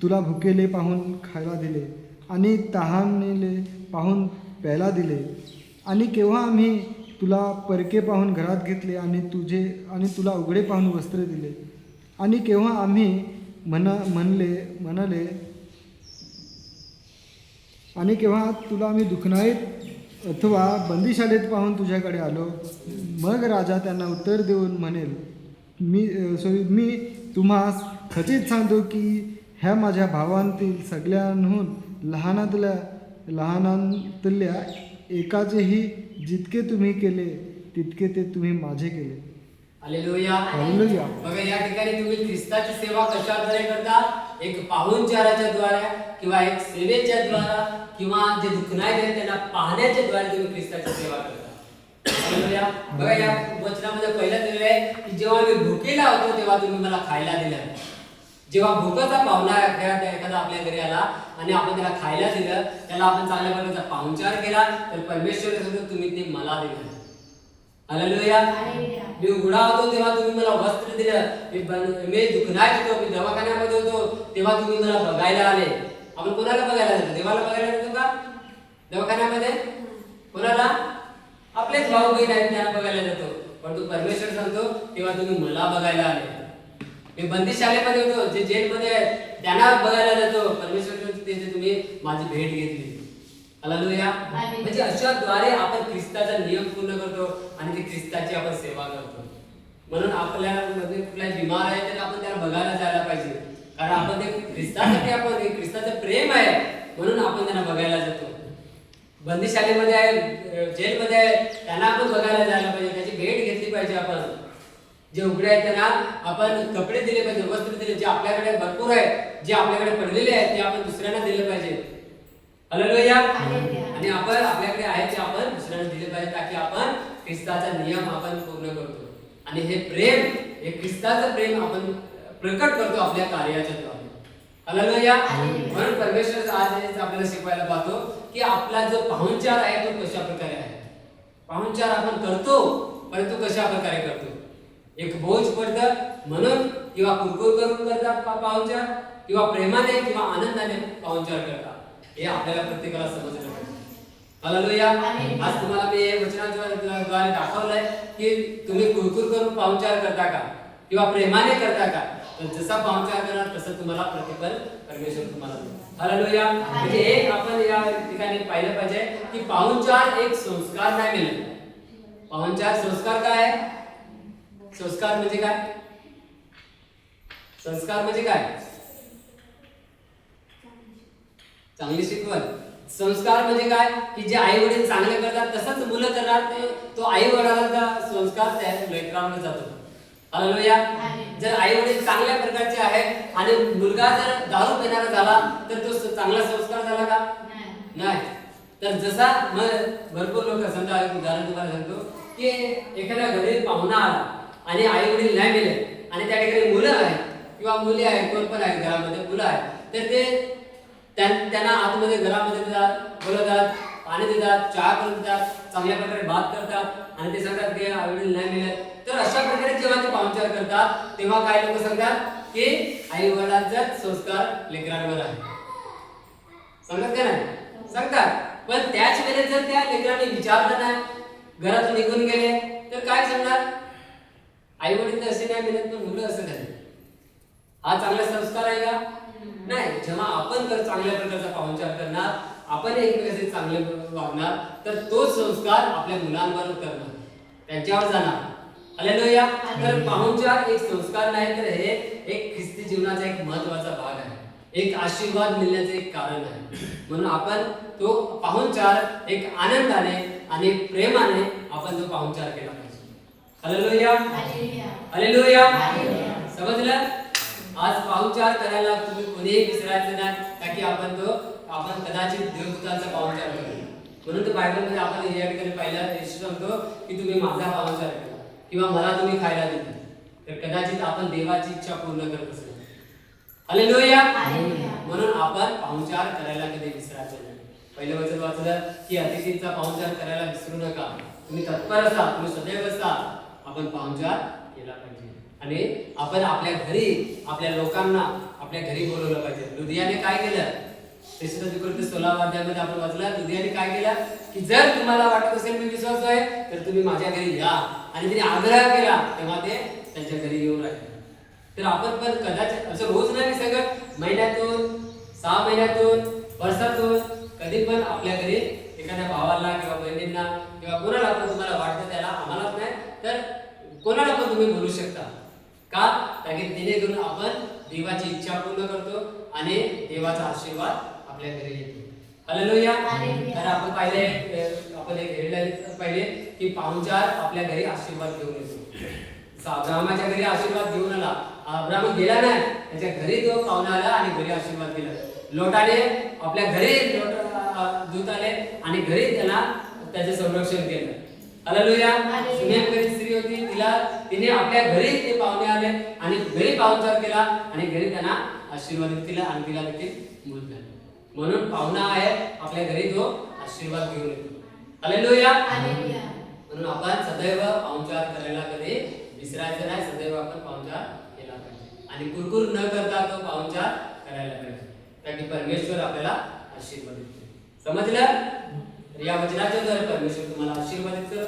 तुला भुकेले पाहून खायला दिले आणि तहानलेले पाहून प्यायला दिले, आणि केव्हा आम्ही तुला परके पाहून घरात घेतले आणि तुला उघडे पाहून वस्त्र दिले, आणि केव्हा आम्ही म्हणाले आणि केव्हा तुला आम्ही दुखनाईत अथवा बंदिशालेत पाहून तुझ्याकडे आलो. मग राजा त्यांना उत्तर देऊन म्हणेल, मी तुम्हास खचित सांगतो की ह्या माझ्या भावांतील सगळ्यांहून लहानांतल्या एकाचेही जितके तुम्ही केले तितके ते तुम्ही माझे केले. हालेलुया. हालेलुया. बघा या ठिकाणी तुम्ही ख्रिस्ताची सेवा कशाद्वारे करता? एक पाहुणचाराच्या द्वारे किंवा एक सेवेच्या द्वारा किंवा जे दुखनाईत आहेत त्यांना पाहण्याच्या द्वारे तुम्ही ख्रिस्ताची सेवा करता. हालेलुया. बघा या वचनामध्ये पहिलं दिलेलं आहे की जेव्हा मी भुकेला होतो तेव्हा तुम्ही मला खायला दिलं. जेव्हा भुकेचा पाहुणा एखादा आपल्या घरी आला आणि आपण त्याला खायला दिलं, त्याला आपण चांगल्या प्रकारचा पाहुणचार केला, तर परमेश्वर सांगतो तुम्ही ते मला दिलं. हालेलुया. मी उघडा होतो तेव्हा तुम्ही मला वस्त्र दिलं, मी दुखनाईत होतो, मी दवाखान्यामध्ये होतो तेव्हा तुम्ही मला बघायला आले. आपण कोणाला बघायला जातो? देवाला बघायला जातो का दवाखान्यामध्ये? कोणाला? आपलेच भाऊ बहीण आहेत त्यांना बघायला जातो. परंतु परमेश्वर सांगतो तेव्हा तुम्ही मला बघायला आले. मी बंदिशालेमध्ये होतो, जे जेलमध्ये आहेत त्यांना बघायला जातो. परमेश्वर सांगतो तिथे तुम्ही माझी भेट घेतली. हालेलुया. म्हणजे अशा द्वारे आपण ख्रिस्ताचा नियम पूर्ण करतो आणि ती ख्रिस्ताची आपण सेवा करतो. म्हणून आपल्यामध्ये कुठला बिमार आहे तर आपण त्याला बघायला जायला पाहिजे, कारण आपण ते ख्रिस्तासाठी, आपण ते ख्रिस्ताचं प्रेम आहे म्हणून आपण त्यांना बघायला जातो. बंदिशालेमध्ये आहे, जेलमध्ये आहे, त्यांना आपण बघायला जायला पाहिजे, त्याची भेट घेतली पाहिजे. आपण जे उघडे आहेत त्यांना आपण कपडे दिले पाहिजे, वस्त्र दिले. जे आपल्याकडे भरपूर आहे, जे आपल्याकडे पडलेले आहेत ते आपण दुसऱ्यांना दिले पाहिजे. हालेलुया. आणि आपण आपल्याकडे आहे ते आपण दुसऱ्यांना दिले पाहिजे, ताकी आपण ख्रिस्ताचा नियम आपण पूर्ण करतो आणि हे प्रेम, हे ख्रिस्ताचं प्रेम आपण प्रकट करतो आपल्या कार्याच्या द्वारे. हालेलुया. म्हणून परमेश्वर आज आपल्याला शिकवायला पाहतो की आपला जो पाहुणचार आहे तो कशा प्रकारे आहे. पाहुणचार आपण करतो, परंतु कशा प्रकारे करतो? एक बोज पडतं म्हणून किंवा कुरकुर करून करतात पाहुणचार, किंवा प्रेमाने किंवा आनंदाने पाहुणचार करतात, हे आपल्याला प्रत्येकाला समजलं पाहिजे. हालेलुया. आज तुम्हाला मी हे वचनाद्वारे दाखवलंय की तुम्ही कुरकुर करून पाहुणचार करता का किंवा प्रेमाने करता का? तर जसा पाहुणचार करणार तसं तुम्हाला प्रतिफल परमेश्वर तुम्हाला देईल. हालेलुया. म्हणजे एक आपण या ठिकाणी पाहिलं पाहिजे की पाहुणचार एक संस्कार नाही मिळेल. पाहुणचार संस्कार काय आहे? संस्कार म्हणजे काय? संस्कार म्हणजे काय? चांगली शिकवण. संस्कार म्हणजे काय? की जे आई वडील चांगले करतात तसंच मुलं करणार, तो आई वडिलांचा संस्कार त्या लेकरांना जातो. हालेलुया. जर आई वडील चांगल्या प्रकारचे आहेत आणि मुलगा जर दारू पिणारा झाला तर तो चांगला संस्कार झाला का? नाही. तर जसा मग भरपूर लोक समजा एक उदाहरण तुम्हाला सांगतो की एखाद्या घरी पाहुणा आला आणि आई वडील नाही मिळे आणि त्या ठिकाणी मुलं आहेत किंवा मुली आहेत, कोण पण आहे घरामध्ये मुलं आहेत, तर ते त्यांना आतमध्ये घरामध्ये देतात, बोलवतात, पाणी देतात, चहा करून देतात, चांगल्या प्रकारे बात करतात आणि ते सांगतात की आई वडील नाही मिळत. तर अशा प्रकारे जेव्हा ते पाहुणचार करतात तेव्हा काय लोक सांगतात की आई वडिलांचाच संस्कार लेकरांवर आहे. सांगत का नाही? सांगतात. पण त्याच वेळेस जर त्या लेकरांनी विचारलं नाही, घरातून निघून गेले, तर काय सांगणार? आई वडील तर असे नाही मिळत पण मुलं असं झाले. हा चांगला संस्कार आहे का? नाही. जेव्हा आपण जर चांगल्या प्रकारचा पाहुणचार करणार, आपण एकमेकांचे चांगले वागणार, तर तो संस्कार आपल्या मुलांवर करणार, त्यांच्यावर जाणार. हालेलुया. तर पाहुणचार एक संस्कार नाही तर हे एक ख्रिस्ती जीवनाचा एक महत्त्वाचा भाग आहे, एक आशीर्वाद मिळण्याचे एक कारण आहे. म्हणून आपण तो पाहुणचार एक आनंदाने आणि प्रेमाने आपण तो पाहुणचार केला पाहिजे. हालेलुया. हालेलुया. समजलं? आज पाहुणचार करायला तुम्ही कोणीही विसरायचं नाही, का की आपण कदाचित देवदूतांचा पाहुणचार करू. म्हणून तर बायबलमध्ये आपण या ठिकाणी पाहिलं येशू सांगतो की तुम्ही माझा पाहुणचार करा किंवा मला तुम्ही खायला देता. तर कदाचित आपण देवाची इच्छा पूर्ण करत असतो. हालेलुया. म्हणून आपण पाहुणचार करायला कधी विसरायचं नाही. पहिलं वचन वाचलं की अतिथींचा पाहुणचार करायला विसरू नका. तुम्ही तत्पर असा, तुम्ही सदैव असा. आपण पाहुणचार केला पाहिजे आणि आपण आपल्या घरी आपल्या लोकांना आपल्या घरी बोलवलं पाहिजे. लुदियाने काय केलं? 16 अध्यायामध्ये आपण वाचलं. लुदियाने काय केलं की जर तुम्हाला वाटत असेल मी विश्वास आहे तर तुम्ही माझ्या घरी या, आणि तिने आग्रह केला तेव्हा ते त्यांच्या घरी येऊन राहिले. तर आपण पण कदाचित असं रोज नाही सांगत, महिन्यातून 6 महिन्यातून वर्षातून कधी पण आपल्या घरी एखाद्या भावाला किंवा बहिणींना किंवा कोणाला पण तुम्हाला वाटतं त्याला, आम्हालाच नाही तर कोणाला पण तुम्ही बोलू शकता. का? कारण की जेणेकरून आपण देवाची इच्छा पूर्ण करतो आणि देवाचा आशीर्वाद आपल्या घरी येतो. हालेलुया. तर आपण आपण एक हेडलाईन पाहिले की पाहुणचार आपल्या घरी आशीर्वाद घेऊन येतो. अब्राहमाच्या घरी आशीर्वाद घेऊन आला. अब्राहम गेला नाही, त्याच्या घरी तो पाहुणा आला आणि घरी आशीर्वाद दिला. लोटाने आपल्या घरी दूत आले आणि घरी त्याला त्याचे संरक्षण केलं. हालेलुया. सुनेमकरी स्त्री होती, तिने आपल्या घरी ते पाहुणे आले आणि घरी पाहुणचार केला आणि घरी त्यांना आशीर्वादित केला आणि तिला देखील मूल झालं. म्हणून पाहुणा आहे आपल्या घरी तो आशीर्वाद घेऊन येतो. हालेलुया. म्हणून आपण सदैव पाहुणचार करायला कधी विसरायचं नाही. सदैव आपण पाहुणचार केला पाहिजे आणि कुरकुर न करता तो पाहुणचार करायला पाहिजे, कारण परमेश्वर आपल्याला आशीर्वाद देतो. समजलं? या वचनाच्या द्वारे परमेश्वर तुम्हाला आशीर्वाद देतो.